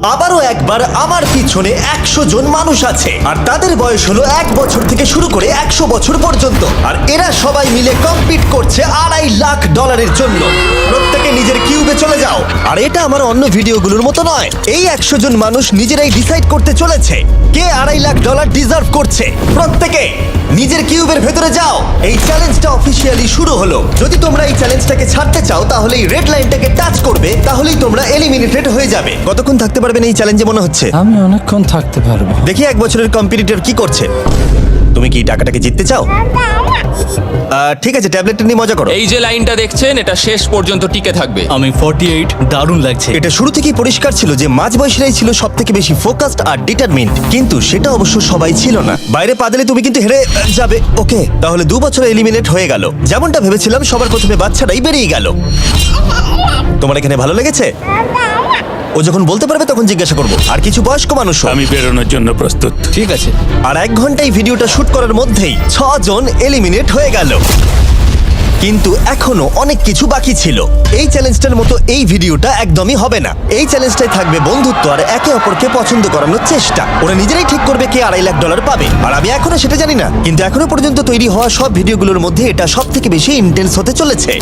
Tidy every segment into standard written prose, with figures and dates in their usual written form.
আবারও একবার আমার পিছনে 100 জন মানুষ আছে আর তাদের বয়স হলো 1 বছর থেকে শুরু করে 100 বছর পর্যন্ত। আর এরা সবাই মিলে কম্পিট করছে $2.5 লাখ জন্য। প্রত্যেকে নিজের কিউবে চলে যাও। আর এটা আমার অন্য ভিডিওগুলোর মতো নয়। এই 100 জন মানুষ নিজেরাই ডিসাইড করতে চলেছে কে $2.5 লাখ ডিজার্ভ করছে। প্রত্যেকে নিজের কিউবের ভেতরে যাও। এই চ্যালেঞ্জটা অফিসিয়ালি শুরু হলো। যদি তোমরা এই চ্যালেঞ্জটাকে ছাড়তে চাও তাহলে এই রেড লাইনটাকে টাচ করবে, তাহলেই তোমরা এলিমিনেটেড হয়ে যাবে। কতক্ষণ থাকতে পারবেন এই চ্যালেঞ্জে মনে হচ্ছে? আমি অনেকক্ষণ থাকতে পারবো। দেখি 1 বছরের কম্পিটিটর কি করছে। তুমি কি টাকাটাকে জিততে চাও? ঠিক আছে, ট্যাবলেটটা নিয়ে মজা করো। এই যে লাইনটা দেখছেন এটা শেষ পর্যন্ত টিকে থাকবে। আমি 48, দারুণ লাগছে। এটা শুরু থেকেই পরিষ্কার ছিল যে মাঝবয়সীরাই ছিল সব থেকে বেশি ফোকাসড আর ডিটারমিন্ড, কিন্তু সেটা অবশ্য সবাই ছিল না। বাইরে পা দিলে তুমি কিন্তু হেরে যাবে। ওকে, তাহলে 2 বছর এলিমিনেট হয়ে গেল। যেমনটা ভেবেছিলাম সবার প্রথমে বাচ্চাটাই বেরিয়ে গেল। তোমার এখানে ভালো লেগেছে? ও যখন বলতে পারবে তখন জিজ্ঞাসা করবো। আর কিছু বয়স্ক মানুষ আমি বেরোনোর জন্য প্রস্তুত। ঠিক আছে। আর 1 ঘন্টায় ভিডিওটা শুট করার মধ্যেই 6 জন এলিমিনেট হয়ে গেল। কিন্তু এখনো অনেক কিছু বাকি ছিল। এই চ্যালেঞ্জটার মতো এই ভিডিওটা একদমই হবে না। এই চ্যালেঞ্জটাই থাকবে বন্ধুত্ব আর একে অপরকে পছন্দ করানোর চেষ্টা। ওরা নিজেরাই ঠিক করবে কে $2.5 লাখ পাবে। আর আমি এখনো সেটা জানি না, কিন্তু এখনো পর্যন্ত তৈরি হওয়া সব ভিডিওগুলোর মধ্যে এটা সব থেকে বেশি ইন্টেন্স হতে চলেছে।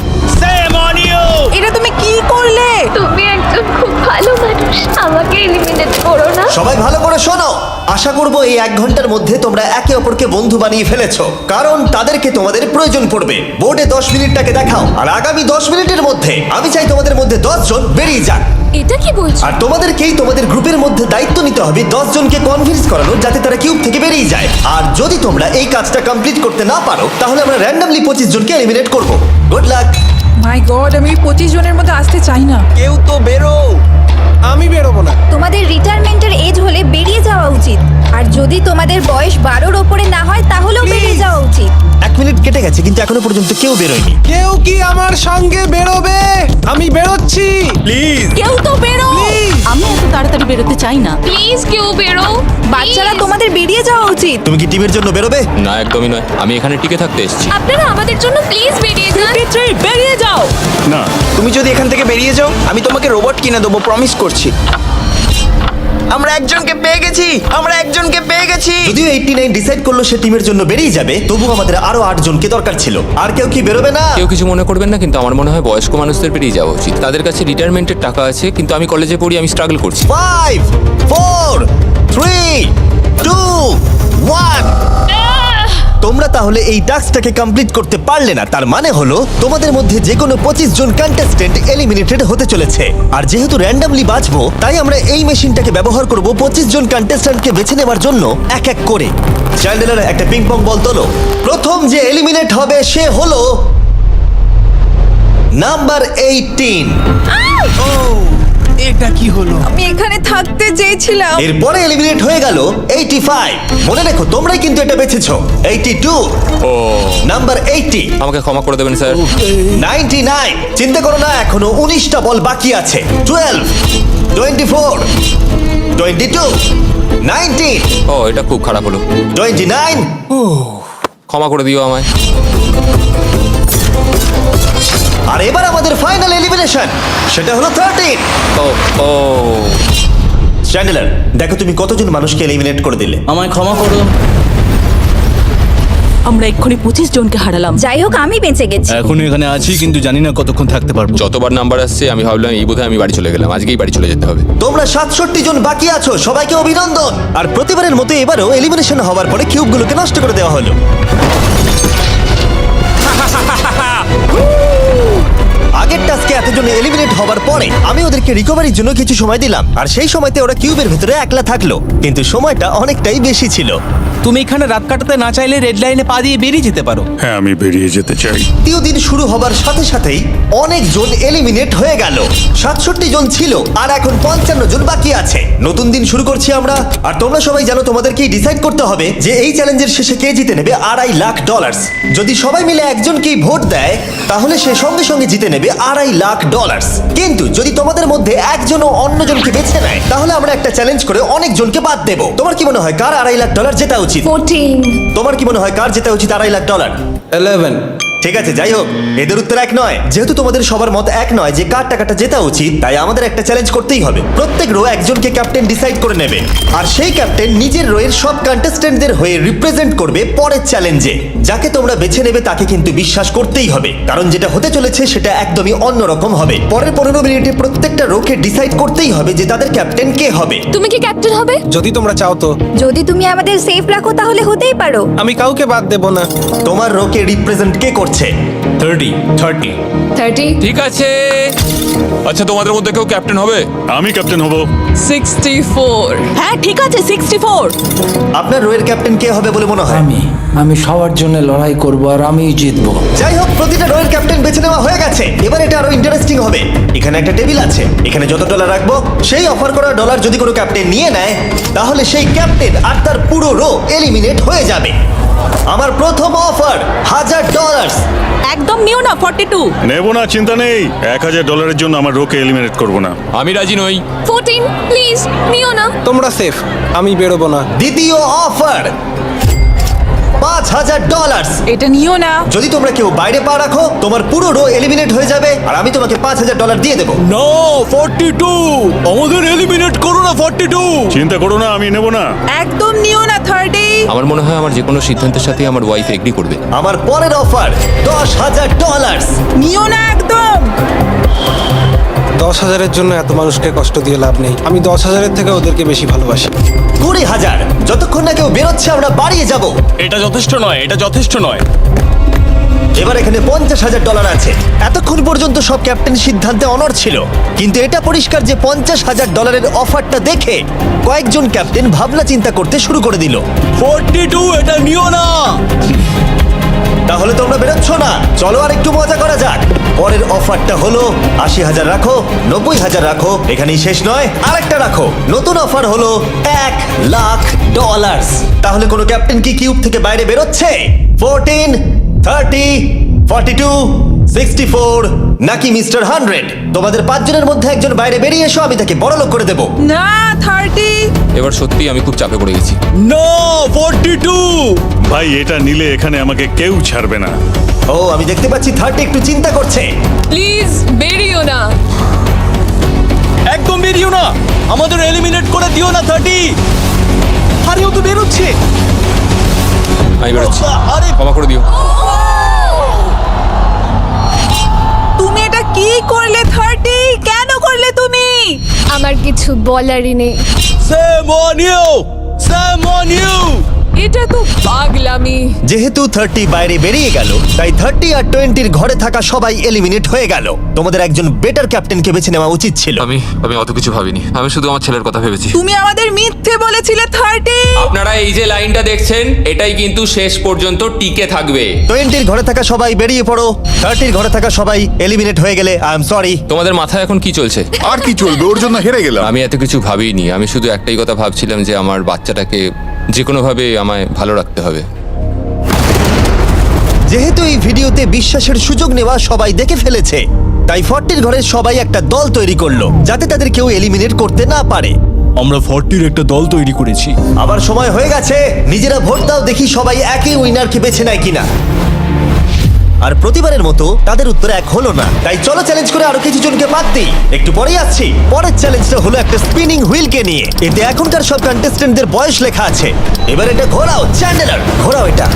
এটা তুমি কি করলে? তুমি একজন খুব ভালো মানুষ, আমাকে এলিমিনেট করো না। সবাই ভালো করে শোনো। আশা করব এই 1 ঘন্টার মধ্যে তোমরা একে অপরকে বন্ধু বানিয়ে ফেলেছো, কারণ তাদেরকে তোমাদের প্রয়োজন পড়বে। বোর্ডে 10 মিনিটটাকে দেখাও, আর আগামী 10 মিনিটের মধ্যে আমি চাই তোমাদের মধ্যে 10 জন বেরিয়ে যাক। এটা কি বলছো? আর তোমাদেরকেই তোমাদের গ্রুপের মধ্যে দায়িত্ব নিতে হবে 10 জনকে কনভিন্স করানো যাতে তারা কিউব থেকে বেরিয়ে যায়। আর যদি তোমরা এই কাজটা কমপ্লিট করতে না পারো তাহলে আমরা র্যান্ডমলি 25 জনকে এলিমিনেট করব। Good luck. মাই গড, আমি 25 জনের মধ্যে আসতে চাই না। কেউ তো বেরো। আমি বেরোবো না। তোমাদের রিটায়ারমেন্টের এজ হলে বেরিয়ে যাওয়া উচিত। আর যদি তোমাদের বয়স 12-র ওপরে না হয় তাহলেও বেরিয়ে যাওয়া উচিত। 1 মিনিট কেটে গেছে কিন্তু এখনো পর্যন্ত কেউ বেরোয়নি। কেউ কি আমার সঙ্গে বেরোবে? আমি বেরোচ্ছি। প্লিজ। কেউ তো বেরো। আমি এত তাড়াতাড়ি বেরোতে চাই না। প্লিজ কেউ বেরো। বাচ্চারা, Please! তোমাদের বেরিয়ে যাওয়া উচিত। তুমি কি টিমের জন্য বেরোবে? না, একদমই নয়। আমি এখানে টিকে থাকতে এসেছি। আপনারা আমাদের জন্য প্লিজ বেরিয়ে যান। 53, বেরিয়ে যাও। না, তুমি যদি এখান থেকে বেরিয়ে যাও আমি তোমাকে রোবট কিনে দেবো, প্রমিস করছি। আমরা একজনকে পেয়ে গেছি। যদিও 89 ডিসাইড করলো সে টিমের জন্য বেরিয়ে যাবে, তবু আমাদের আরো 8 জনকে দরকার ছিল। আর কেউ কি বেরোবে না? কেউ কিছু মনে করবেন না, কিন্তু আমার মনে হয় বয়স্ক মানুষদের বেরিয়ে যাওয়া উচিত। তাদের কাছে রিটায়ারমেন্টের টাকা আছে, কিন্তু আমি কলেজে পড়ি, আমি স্ট্রাগল করছি। 5 4 3 2 1। তোমরা তাহলে এই টাস্কটাকে কমপ্লিট করতে পারলে না। তার মানে হলো তোমাদের মধ্যে যে কোনো 25 জন কন্টেস্টেন্ট এলিমিনেটেড হতে চলেছে। আর যেহেতু র্যান্ডমলি বাঁচবো, তাই আমরা এই মেশিনটাকে ব্যবহার করব 25 জন কন্টেস্টেন্টকে বেছে নেওয়ার জন্য এক এক করে। চ্যান্ডেলার, একটা পিং পং বল তোলো। প্রথম যে এলিমিনেট হবে সে হলো নাম্বার 18। এটা কি হলো? আমি এখানে থাকতে চেয়েছিলাম। এরপরে এলিমিনেট হয়ে গেল 85। মনে রেখো তোমরাই কিন্তু এটা বেছেছো। 82, ও, নাম্বার 80, আমাকে ক্ষমা করে দেবেন স্যার। 99। চিন্তা করো না, এখনো 19টা বল বাকি আছে। 12, 24, 22, 19, ও, এটা খুব খারাপ হলো। 29। ক্ষমা করে দিও আমায়। আর এবার আমাদের ফাইনাল এলিমিনেশন, সেটা হলো 13। ও ও, চ্যান্ডেলার, দেখো তুমি কতজন মানুষকে এলিমিনেট করে দিলে। আমায় ক্ষমা করো। আমরা এক্ষুনি 25 জনকে হারালাম। যাই হোক, আমি বেঁচে গেছি। এখনো এখানে আছি, কিন্তু জানি না কতক্ষণ থাকতে পারবো। যতবার নাম্বার আসছে আমি ভাবলাম এই বোধহয় আমি বাড়ি চলে গেলাম, আজকেই বাড়ি চলে যেতে হবে। তোমরা 67 জন বাকি আছো, সবাইকে অভিনন্দন। আর প্রতিবারের মতো এবারও এলিমিনেশন হওয়ার পরে কিউবগুলোকে নষ্ট করে দেওয়া হলো। আগের টাস্কে এতজন এলিমিনেট হওয়ার পরে আমি ওদেরকে রিকভারির জন্য কিছু সময় দিলাম, আর সেই সময়তে ওরা কিউবের ভিতরে একলা থাকলো, কিন্তু সময়টা অনেকটাই বেশি ছিল। তুমি এখানে রাত কাটাতে না চাইলে রেড লাইনে পা দিয়ে বেরিয়ে যেতে পারো। হ্যাঁ, আমি বেরিয়ে যেতে চাই। দ্বিতীয় দিন শুরু হবার সাথে সাথেই অনেক জন এলিমিনেট হয়ে গেল। 67 জন ছিল আর এখন 55 জন বাকি আছে। নতুন দিন শুরু করছি আমরা। আর তোমরা সবাই জানো তোমাদেরকেই ডিসাইড করতে হবে যে এই চ্যালেঞ্জের শেষে কে জিতে নেবে $2.5 লাখ। যদি সবাই মিলে একজনকেই ভোট দেয় তাহলে সে সঙ্গে সঙ্গে জিতে নেবে $2.5 লাখ। কিন্তু যদি তোমাদের মধ্যে একজনও অন্যজনকে বেছে নেয় তাহলে আমরা একটা চ্যালেঞ্জ করে অনেক জনকে বাদ দেবো। তোমার কি মনে হয় কার $2.5 লাখ জেতা উচিত? 14। তোমার কি মনে হয় কার জেতা উচিত $2.5 লাখ? 11। ঠিক আছে, যাই হোক, এদের উত্তর এক নয়। যেহেতু তোমাদের সবার মত এক নয় যে কার টাকাটা জেতা উচিত, তাই আমাদের একটা চ্যালেঞ্জ করতেই হবে। প্রত্যেক রো একজনকে ক্যাপ্টেন ডিসাইড করে নেবে, আর সেই ক্যাপ্টেন নিজের রোয়ের সব কন্টেস্টেন্টদের হয়ে রিপ্রেজেন্ট করবে পরের চ্যালেঞ্জে। যাকে তোমরা বেছে নেবে তাকে কিন্তু বিশ্বাস করতেই হবে, কারণ যেটা হতে চলেছে সেটা একদমই অন্যরকম হবে। পরের 15 মিনিটে প্রত্যেকটা রোকে ডিসাইড করতেই হবে যে তাদের ক্যাপ্টেন কে হবে। তুমি কি ক্যাপ্টেন হবে? যদি তোমরা চাও তো। যদি তুমি আমাদের সেফ রাখো তাহলে হতেই পারো। আমি কাউকে বাদ দেব না। তোমার রোকে রিপ্রেজেন্ট কে করছে? 30। ঠিক আছে। আচ্ছা, তোমাদের মধ্যে কেউ ক্যাপ্টেন হবে? আমি ক্যাপ্টেন হব। 64। হ্যাঁ ঠিক আছে 64। আপনার রোয়ের ক্যাপ্টেন কে হবে বলে মনে হয়? আমি সবার জন্য লড়াই করব আর আমিই জিতবো। যাই হোক, প্রতিটা রোয়ের ক্যাপ্টেন বেছে নেওয়া হয়ে গেছে। এবার এটা আরো ইন্টারেস্টিং হবে। এখানে একটা টেবিল আছে, এখানে যত ডলার রাখবো সেই অফার করা ডলার যদি কোনো ক্যাপ্টেন নিয়ে নেয়, তাহলে সেই ক্যাপ্টেন আর তার পুরো রো এলিমিনেট হয়ে যাবে। আমার প্রথম অফার $1000। একদম নিও না 42। নেব না, চিন্তা নেই। $1000 জন্য আমার রোকে এলিমিনেট করব না। আমি রাজি নই। 14 প্লিজ নিও না। তোমরা সেফ, আমি বেরোবো না। দ্বিতীয় অফার $5000। এটা নিও না। যদি তোমরা কেউ বাইরে পা রাখো, তোমার পুরো রো এলিমিনেট হয়ে যাবে, আর আমি তোমাকে $5000 দিয়ে দেবো। নো 42, আমাদের এলিমিনেট করো না 42। চিন্তা করো না, আমি নেব না। একদম নিও না 30। আমার মনে হয় আমার যে কোনো সিদ্ধান্তের সাথে আমার ওয়াইফ এগ্রি করবে। আমার পরের অফার $10000। নিও না একদম। 10,000-এর জন্য এত মানুষকে কষ্ট দিয়ে লাভ নেই। আমি 10,000-এর থেকে ওদেরকে বেশি ভালোবাসি। 20,000। যতক্ষণ না কেউ বেরোচ্ছে আমরা বাড়িয়ে যাব। এটা যথেষ্ট নয়, এটা যথেষ্ট নয়। এবার এখানে $50,000 আছে। এতক্ষণ পর্যন্ত সব ক্যাপ্টেন সিদ্ধান্তে অনড় ছিল, কিন্তু এটা পরিষ্কার যে $50,000-এর অফারটা দেখে কয়েকজন ক্যাপ্টেন ভাবনা চিন্তা করতে শুরু করে দিল। 42, এটা নিও না। তাহলে তোমরা বেরোচ্ছ না? চলো আর একটু মজা করা যাক। পরের অফারটা হলো 80,000 রাখো, 90,000 রাখো, এখানেই শেষ নয়, আরেকটা রাখো। নতুন অফার হলো $1,00,000। তাহলে কোনো ক্যাপ্টেন কি কিউব থেকে বাইরে বেরোচ্ছে? 14, 30, 42, 64 নাকি মিস্টার 100? তোমাদের 5 জনের মধ্যে একজন বাইরে বেরিয়ে এসো, আমি তাকে বড়লোক করে দেবো। না 30। এবার সত্যি আমি খুব চাপে পড়ে গেছি। নো 42। ভাই, এটা নিলে এখানে আমাকে কেউ ছাড়বে না। ও, আমি দেখতে পাচ্ছি 30 একটু চিন্তা করছে। প্লিজ বেরিও না। একদম বেরিও না, আমাদের এলিমিনেট করে দিও না 30। আরে ও তো বেরোচ্ছে। আমি বেরোচ্ছি, আরে ক্ষমা করে দিও। তুমি এটা কি করলে 30? কেন করলে তুমি? আমার কিছু বলারই নেই। Shame on you, shame on you. এটা তো পাগলামি। যেহেতু 30 বাইরে বেরিয়ে গেল, তাই 30 আর 20-র ঘরে থাকা সবাই এলিমিনেট হয়ে গেল। তোমাদের একজন বেটার ক্যাপ্টেনকে বেছে নেওয়া উচিত ছিল। আমি অত কিছু ভাবিনি, আমি শুধু আমার ছেলের কথা ভেবেছি। তুমি আমাদের মিথ্যে বলেছিলে 30। আপনারা এই যে লাইনটা দেখছেন, এটাই কিন্তু শেষ পর্যন্ত টিকে থাকবে। 20-র ঘরে থাকা সবাই বেরিয়ে পড়ো, 30-র ঘরে থাকা সবাই এলিমিনেট হয়ে গেলে আই এম সরি। তোমাদের মাথায় এখন কি চলছে? আর কি চলবে, ওর জন্য হেরে গেলাম। আমি এত কিছু ভাবিনি, আমি শুধু একটাই কথা ভাবছিলাম যে আমার বাচ্চাটাকে যে কোনোভাবে আমায় ভালো রাখতে হবে। যেহেতু এই ভিডিওতে বিশ্বাসের সুযোগ নেওয়া সবাই দেখে ফেলেছে, তাই 40-র ঘরের সবাই একটা দল তৈরি করলো যাতে তাদের কেউ এলিমিনেট করতে না পারে। আমরা 40-র একটা দল তৈরি করেছি। আবার সময় হয়ে গেছে, নিজেরা ভোট দাও, দেখি সবাই একই উইনারকে বেছে নেয় কিনা। আর প্রতিবারের মতো তাদের উত্তর এক হলো না, তাই চলো চ্যালেঞ্জ করে আরো কিছু জনকে বাদ দিই। একটু পরেই আসছি। পরের চ্যালেঞ্জটা হলো একটা স্পিনিং হুইলকে নিয়ে। এতে এখনকার সব কন্টেস্টেন্টদের বয়স লেখা আছে। এবার এটা ঘোরাও, চ্যান্ডেলার ঘোরাও এটা।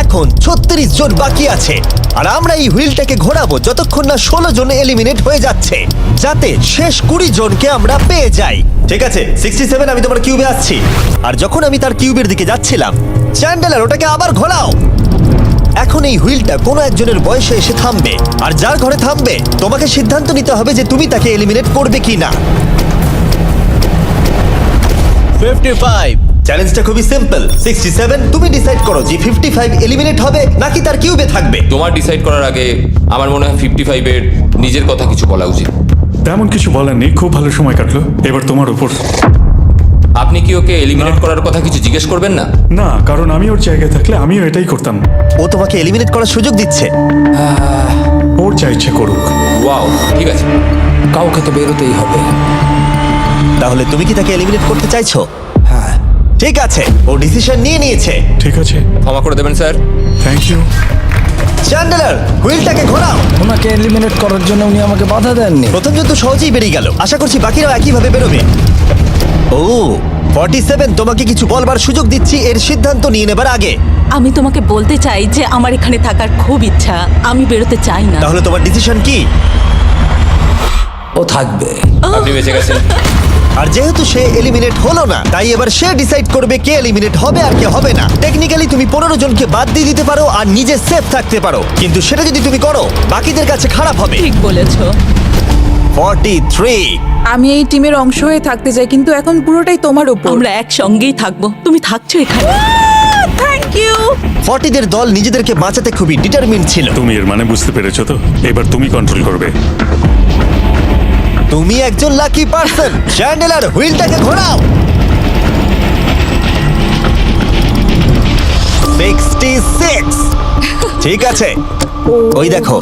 এখন 36 জন বাকি আছে, আর আমরা এই হুইলটাকে ঘোরাবো যতক্ষণ না 16 জন এলিমিনেট হয়ে যাচ্ছে, যাতে শেষ 20 জনকে আমরা পেয়ে যাই। ঠিক আছে 67, আমি তোমার কিউবে আসছি। আর যখন আমি তার কিউবের দিকে যাচ্ছিলাম, চ্যান্ডেলার ওটাকে আবার ঘোরাও। এখন এই হুইলটা কোনো একজনের বয়সে এসে থামবে, আর যার ঘরে থামবে তোমাকে সিদ্ধান্ত নিতে হবে যে তুমি তাকে এলিমিনেট করবে কি না। 55। চ্যালেঞ্জটা খুবই সিম্পল। 67, তুমি ডিসাইড করো যে 55 এলিমিনেট হবে নাকি তার কিউবে থাকবে। তোমার ডিসাইড করার আগে আমার মনে হয় 55-এর নিজের কথা কিছু বলা উচিত। তেমন কিছু বলার নেই, খুব ভালো সময় কাটলো। এবার তোমার উপর। আপনি কি ওকে এলিমিনেট করার কথা কিছু জিজ্ঞেস করবেন না? না, কারণ আমি ওর জায়গায় থাকলে আমিও এটাই করতাম। ও তোমাকে এলিমিনেট করার সুযোগ দিচ্ছে। ওর যা ইচ্ছে করুক। ওয়াও, ঠিক আছে। কাউকে তো বেরোতেই হবে। তাহলে তুমি কি তাকে এলিমিনেট করতে চাইছো? হ্যাঁ। ঠিক আছে, ও ডিসিশন নিয়ে নিয়েছে। ঠিক আছে, ক্ষমা করে দেবেন স্যার। Thank you. চ্যান্ডেলার হুইলটাকে ঘোরাও। ওনাকে এলিমিনেট করার জন্য উনি আমাকে বাধা দেননি। প্রথম জন তো সহজেই বেরিয়ে গেল, আশা করছি বাকিরাও একইভাবে বেরোবে। ও 47, তোমাকে কিছু বলবার সুযোগ দিচ্ছি এর সিদ্ধান্ত নিয়ে নেবার আগে। আমি তোমাকে বলতে চাই যে আমার এখানে থাকার খুব ইচ্ছা, আমি বেরোতে চাই না। তাহলে তোমার ডিসিশন কি? ও থাকবে। আপনি বেঁচে গেছেন। আর যেহেতু সে এলিমিনেট হলো না, তাই এবার সে ডিসাইড করবে কে এলিমিনেট হবে আর কে হবে না। টেকনিক্যালি তুমি 15 জনকে বাদ দিয়ে দিতে পারো আর নিজে সেফ থাকতে পারো, কিন্তু সেটা যদি তুমি করো বাকিদের কাছে খারাপ হবে। ঠিক বলেছো। 43। আমি এই টিমের অংশ হয়ে থাকতে চাই, কিন্তু এখন পুরোটাই তোমার উপর। আমরা একসঙ্গেই থাকবো, তুমি থাকছো এখানে। Thank you. 40 দের দল নিজেদেরকে বাঁচাতে খুবই ডিটারমিন্ড ছিল। তুমি এর মানে বুঝতে পেরেছো তো? এবার তুমি কন্ট্রোল করবে। তুমি একজন লাকি পার্সন। চ্যান্ডেলার হুইলটাকে ঘোরাও। 66। ঠিক আছে, ওই দেখো।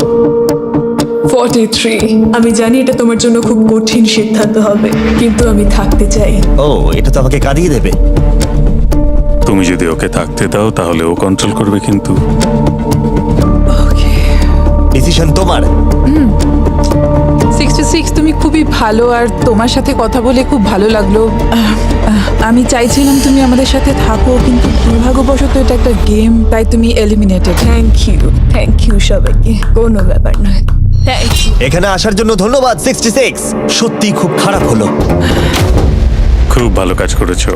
43। আমি জানি এটা তোমার জন্য খুব কঠিন সিদ্ধান্ত হবে, কিন্তু আমি থাকতে চাই। ও, এটা তো আমাকে কাঁদিয়ে দেবে। তুমি যদি ওকে থাকতে দাও তাহলে ও কন্ট্রোল করবে, কিন্তু ডিসিশন তোমার। 66, তুমি খুবই ভালো আর তোমার সাথে কথা বলে খুব ভালো লাগলো। আমি চাইছিলাম তুমি আমাদের সাথে থাকো, কিন্তু দুর্ভাগ্যবশত এটা একটা গেম, তাই তুমি এলিমিনেটেড। থ্যাংক ইউ সবাইকে, কোনো ব্যাপার নয়। Thank you. এখানে আসার জন্য ধন্যবাদ 66। সত্যি খুব খারাপ হলো। খুব ভালো কাজ করেছো।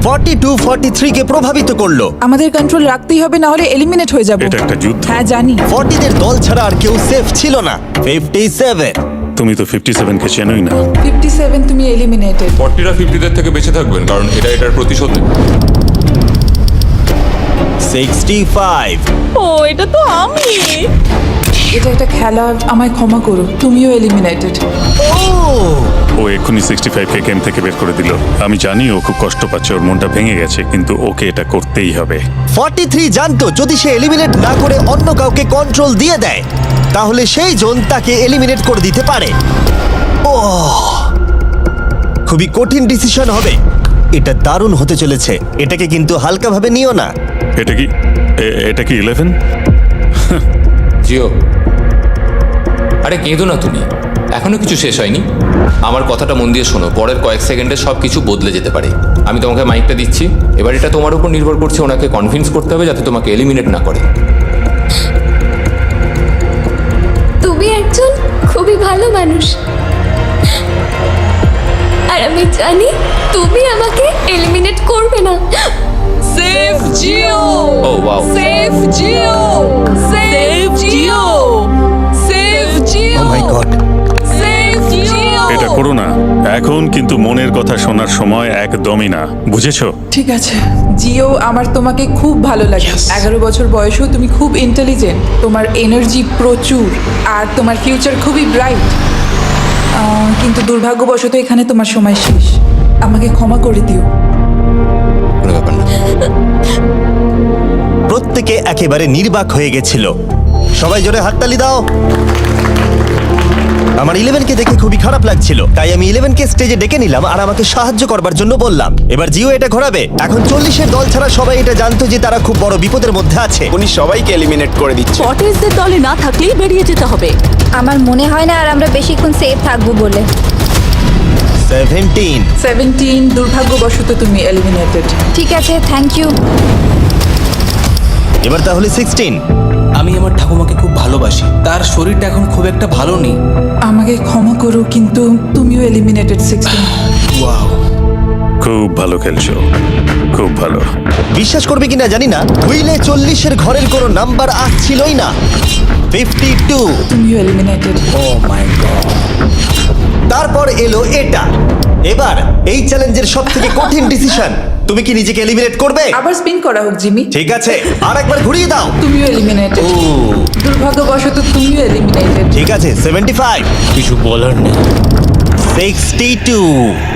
42 43 কে প্রভাবিত করলো। আমাদের কন্ট্রোল রাখতেই হবে, না হলে এলিমিনেট হয়ে যাব। এটা একটা যুদ্ধ। হ্যাঁ জানি। 40 দের দল ছাড়া আর কেউ সেফ ছিল না। 57। তুমি তো 57 কে চেনোই না। 57, তুমি এলিমিনেটেড। 40রা 50দের থেকে বেঁচে থাকবেন, কারণ এটা এটার প্রতিশোধ নেবে। 65। ও, এটা তো আমি। এটা একটা খেলা, আমায় ক্ষমা করো, তুমিও এলিমিনেটেড। ও এক্ষুনি 65 কে গেম থেকে বের করে দিল। আমি জানি ও খুব কষ্ট পাচ্ছে, ওর মনটা ভেঙে গেছে, কিন্তু ওকে এটা করতেই হবে। 43 জানতো যদি সে এলিমিনেট না করে অন্য কাউকে কন্ট্রোল দিয়ে দেয়, তাহলে সেই জন তাকে এলিমিনেট করে দিতে পারে। ও, খুবই কঠিন ডিসিশন হবে। এটা দারুণ হতে চলেছে। এটাকে কিন্তু হালকাভাবে নিও না। এটা কি 11? জিও, আরে কেঁদো না তুমি, এখনো কিছু শেষ হয়নি। আমার কথাটা মন দিয়ে শোনো, পরের কয়েক সেকেন্ডে সব কিছু বদলে যেতে পারে। আমি তোমাকে মাইকটা দিচ্ছি, এবার এটা তোমার উপর নির্ভর করছে। ওনাকে কনভিন্স করতে হবে যাতে তোমাকে এলিমিনেট না করে। তুমি একজন খুবই ভালো মানুষ, আর আমি জানি তুমি আমাকে এলিমিনেট করবে না। সেভ জিও। Oh wow. সেভ জিও। সেভ জিও। সেভ জিও। Oh my god. সেভ জিও। এটা করো না এখন, কিন্তু মনের কথা শোনার সময় একদমই না, বুঝেছো? ঠিক আছে জিও, আমার তোমাকে খুব ভালো লাগে। 11 বছর বয়সেও তুমি খুব ইন্টেলিজেন্ট, তোমার এনার্জি প্রচুর, আর তোমার ফিউচার খুবই ব্রাইট। কিন্তু দুর্ভাগ্যবশত এখানে তোমার সময় শেষ। আমাকে ক্ষমা করে দিও। কোনো ব্যাপার না। প্রত্যেকে একেবারে নির্বাক হয়ে গেছিল। সবাই জোরে হাততালি দাও। আমার 11 কে দেখে খুবই খারাপ লাগছিল, তাই আমি 11 কে স্টেজে ডেকে নিলাম আর আমাকে সাহায্য করবার জন্য বললাম। এবার জিও এটা ঘোরাবে। এখন 40 এর দল ছাড়া সবাই এটা জানতো যে তারা খুব বড় বিপদের মধ্যে আছে। উনি সবাইকে এলিমিনেট করে দিচ্ছে। 40দের দলে না থাকলেই বেরিয়ে যেতে হবে। আমার মনে হয় না আর আমরা বেশিক্ষণ সেফ থাকবো বলে। 17। দুর্ভাগ্যবশত তুমি এলিমিনেটেড। ঠিক আছে, থ্যাংক ইউ। এবার তাহলে 16। আমি আমার ঠাকুমাকে খুব ভালোবাসি, তার শরীরটা এখন খুব একটা ভালো নেই। আমাকে ক্ষমা করো, কিন্তু তুমিও এলিমিনেটেড 16। ওয়াও, খুব ভালো খেলছো, খুব ভালো। বিশ্বাস করবে কিনা জানি না, হুইলে 40 এর ঘরের কোনো নাম্বার আসছিলই না। 52। তুমিও এলিমিনেটেড। O my god. তারপর এলো এটা। এবার এই চ্যালেঞ্জের সব থেকে কঠিন ডিসিশন, তুমি কি নিজেকে এলিমিনেট করবে? আবার স্পিন করা হোক জিমি। ঠিক আছে, আর একবার ঘুরিয়ে দাও। তুমিও এলিমিনেটেড। দুর্ভাগ্যবশত তুমিও এলিমিনেটেড। ঠিক আছে, 75। কিছু বলার নেই। 62।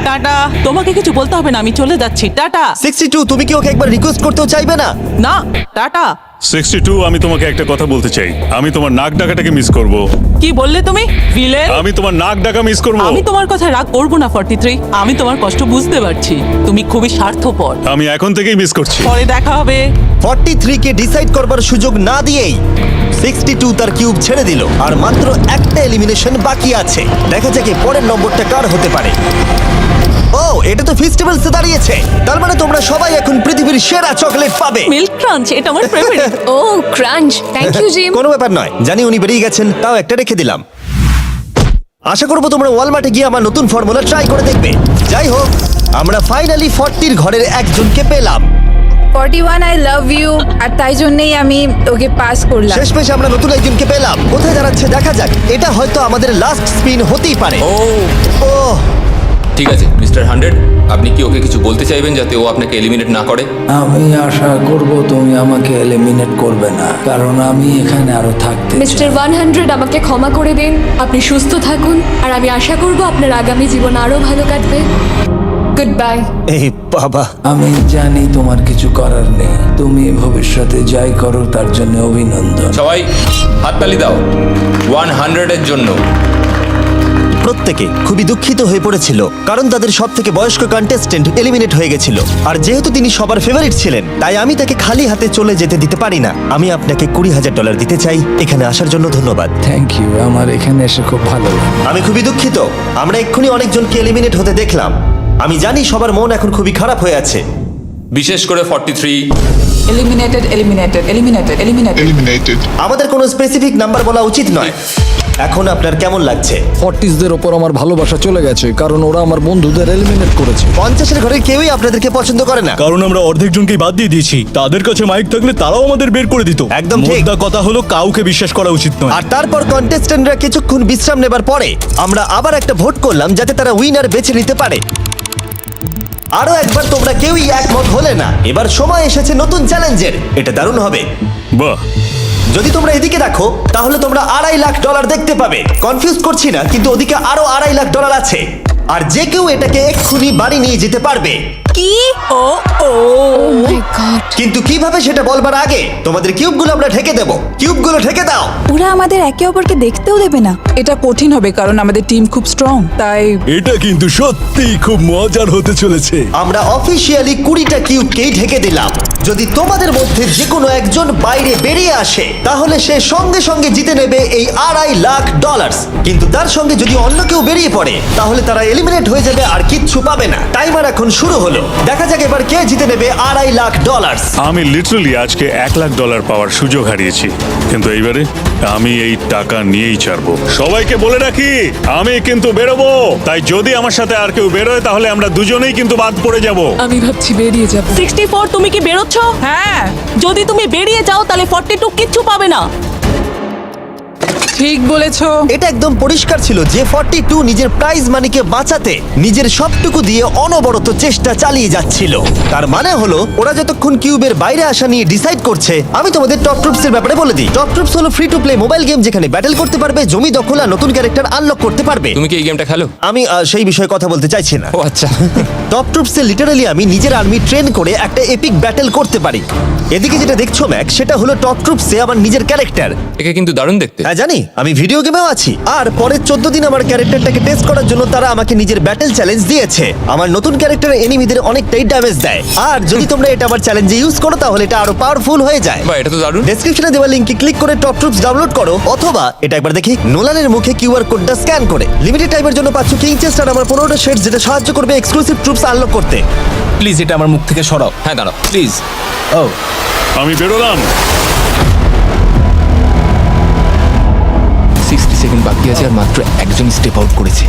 টাটা। তোমাকে কিছু বলতে হবে না, আমি চলে যাচ্ছি। টাটা। 62, তুমি কি ওকে একবার রিকোয়েস্ট করতেও চাইবে না? না, টাটা। 62 আমি তোমাকে একটা কথা বলতে চাই, আমি তোমার নাক ডাকাটাকে মিস করব। কি বললে তুমি ভিলেন? আমি তোমার নাক ডাকা মিস করব। আমি তোমার কথা রাগ করব না 43। আমি তোমার কষ্ট বুঝতে পারছি। তুমি খুবই স্বার্থপর। আমি এখন থেকেই মিস করছি। পরে দেখা হবে। 43 কে ডিসাইড করবার সুযোগ না দিয়েই 62 তার কিউব ছেড়ে দিল আর মাত্র একটা এলিমিনেশন বাকি আছে। দেখা যাক এর পরের নম্বরটা কার হতে পারে। ও, এটা তো ফেস্টিভ্যালসে দাঁড়িয়েছে। তার মানে তোমরা সবাই এখন পৃথিবীর সেরা চকলেট পাবে। মিল্ক ক্রাঞ্চ, এটা আমার ফেভারিট। ও ক্রাঞ্চ, থ্যাংক ইউ জিম। কোনো ব্যাপার নয়, জানি উনি বেরিয়ে গেছেন, তাও একটা রেখে দিলাম। আশা করবো তোমরা ওয়ালমার্টে গিয়ে আমার নতুন ফর্মুলা ট্রাই করে দেখবে। যাই হোক, আমরা ফাইনালি 40 ঘরের একজনকে পেলাম। 41 আই লাভ ইউ, আর তাই জন্যই আমি ওকে পাস করলাম। শেষমেশ আমরা নতুন একজনকে পেলাম। কোথায় দাঁড়াচ্ছে দেখা যাক। এটা হয়তো আমাদের লাস্ট স্পিন হতেই পারে। ও ঠিক আছে মিস্টার 100, আপনি কি ওকে কিছু বলতে চাইবেন যাতে ও আপনাকে এলিমিনেট না করে? আমি আশা করব তুমি আমাকে এলিমিনেট করবে না, কারণ আমি এখানে আরো থাকতে চাই। মিস্টার 100 আমাকে ক্ষমা করে দিন। আপনি সুস্থ থাকুন আর আমি আশা করব আপনার আগামী জীবন আরো ভালো কাটবে। Good bye. এই বাবা, আমি জানি তোমার কিছু করার নেই, তুমি ভবিষ্যতে যাই করো তার জন্য অভিনন্দন। সবাই হাততালি দাও 100 এর জন্য। প্রত্যেকে খুবই দুঃখিত হয়ে পড়েছিল কারণ তাদের সব থেকে বয়স্ক কন্টেস্টেন্ট এলিমিনেট হয়ে গেছিল। আর যেহেতু তিনি সবার ফেভারিট ছিলেন, তাই আমি তাকে খালি হাতে চলে যেতে দিতে পারি না। আমি আপনাকে $20,000 দিতে চাই। এখানে আসার জন্য ধন্যবাদ। থ্যাংক ইউ, আমার এখানে এসে খুব ভালো লাগে। আমি খুবই দুঃখিত, আমরা এক্ষুনি অনেকজনকে এলিমিনেট হতে দেখলাম। আমি জানি সবার মন এখন খুবই খারাপ হয়ে আছে। বিশেষ করে 43। Eliminated, eliminated, eliminated, eliminated. আমাদের কোনো স্পেসিফিক নাম্বার বলা উচিত নয়। এখন আপনার কেমন লাগছে? 40দের ওপর আমার ভালোবাসা চলে গেছে, কারণ ওরা আমার বন্ধুদের এলিমিনেট করেছে। 50-এর ঘরের কেউই আপনাদেরকে পছন্দ করে না। কারণ আমরা অর্ধেক জনকেই বাদ দিয়ে দিয়েছি। তাদের কাছে মাইক থাকলে তারাও আমাদের বের করে দিত। একদম ঠিক। মোদ্দা কথা হলো কাউকে বিশ্বাস করা উচিত নয়। আর তারপর কন্টেস্ট্যান্টরা কিছুক্ষণ বিশ্রাম নেবার পরে আমরা আবার একটা ভোট করলাম যাতে তারা উইনার বেছে নিতে পারে। আরো একবার তোমরা কেউই একমত হলে না। এবার সময় এসেছে নতুন চ্যালেঞ্জের। এটা দারুণ হবে। বাহ, যদি তোমরা এদিকে দেখো তাহলে তোমরা $2.5 লাখ দেখতে পাবে। কনফিউজ করছি না, কিন্তু ওদিকে আরো $2.5 লাখ আছে। আর যে কেউ এটাকে এক্ষুনি বাড়ি নিয়ে যেতে পারবে। কি? ও ও মাই গড। কিন্তু কিভাবে সেটা বলবার আগে তোমাদের কিউবগুলো আমরা ঢেকে দেবো। কিউবগুলো ঢেকে দাও। ওরা আমাদের একে অপরকে দেখতেও দেবে না। এটা কঠিন হবে কারণ আমাদের টিম খুব স্ট্রং, তাই এটা কিন্তু সত্যিই খুব মজার হতে চলেছে। আমরা অফিসিয়ালি 20টা কিউবকেই ঢেকে দিলাম। যদি তোমাদের মধ্যে যে কোনো একজন বাইরে বেরিয়ে আসে তাহলে সে সঙ্গে সঙ্গে জিতে নেবে এই $2.5 লাখ। কিন্তু তার সঙ্গে যদি অন্য কেউ বেরিয়ে পড়ে তাহলে তারা এলিমিনেট হয়ে যাবে আর কিচ্ছু পাবে না। টাইমার এখন শুরু হলো। দেখা যাক এবার কে জিতে নেবে $2.5 লাখ। আমি লিটারালি আজকে $1,00,000 পাওয়ার সুযোগ হারিয়েছি, কিন্তু এইবারে আমি এই টাকা নিয়েই ছাড়বো। সবাইকে বলে রাখি, আমি কিন্তু বেরোবো। তাই যদি আমার সাথে আর কেউ বেরোয় তাহলে আমরা দুজনেই কিন্তু বাদ পড়ে যাব। আমি ভাবছি বেরিয়ে যাব। 64, তুমি কি বেরোচ্ছ? হ্যাঁ, যদি তুমি বেরিয়ে যাও তাহলে 42 কিচ্ছু পাবে না। ঠিক বলেছো। এটা একদম পরিষ্কার ছিল যে 42 নিজের প্রাইজ মানিকে বাঁচাতে নিজের সবটুকু দিয়ে অনবরত চেষ্টা চালিয়ে যাচ্ছিল। তার মানে হলো ওরা যতক্ষণ কিউবের বাইরে আসা নিয়ে ডিসাইড করছে। আমি তোমাদের টপ ট্রুপসের ব্যাপারে বলে দিই। টপ ট্রুপস হলো free to play mobile game যেখানে ব্যাটেল করতে পারবে, জমি দখল আর নতুন ক্যারেক্টার আনলক করতে পারবে। তুমি কি এই গেমটা খেলো? আমি সেই বিষয়ে কথা বলতে চাইছি না। ও আচ্ছা। টপ ট্রুপসে লিটারালি আমি নিজের আর্মি ট্রেন করে একটা এপিক ব্যাটেল করতে পারি। এদিকে যেটা দেখছো ম্যাক, সেটা হলো টপ ট্রুপসে আমার নিজের ক্যারেক্টার। একে কিন্তু দারুণ দেখতে। হ্যাঁ জানি, আমি ভিডিও গেমেও আছি। আর পরের 14 দিন আমার ক্যারেক্টারটাকে টেস্ট করার জন্য তারা আমাকে নিজের ব্যাটেল চ্যালেঞ্জ দিয়েছে। আমার নতুন ক্যারেক্টার এনিমিদের অনেকটাই ড্যামেজ দেয়। আর যদি তোমরা এটা আমার চ্যালেঞ্জে ইউজ করো তাহলে এটা আরো পাওয়ারফুল হয়ে যায়। বাহ, এটা তো দারুণ। ডেসক্রিপশনে দেওয়া লিংকে ক্লিক করে টপ ট্রুপস ডাউনলোড করো, অথবা এটা একবার দেখি নোলানের মুখে কিউআর কোডটা স্ক্যান করে। লিমিটেড টাইমের জন্য পাচ্ছ কিং চেস্ট আর আমার 15টা শেডস, যেটা সাহায্য করবে এক্সক্লুসিভ ট্রুপস আনলক করতে। প্লিজ এটা আমার মুখ থেকে সরাও। হ্যাঁ দাঁড়াও। প্লিজ। ও আমি বেরোলাম। 60 সেকেন্ড বাকি আছে আর মাত্র একজন স্টেপ আউট করেছে।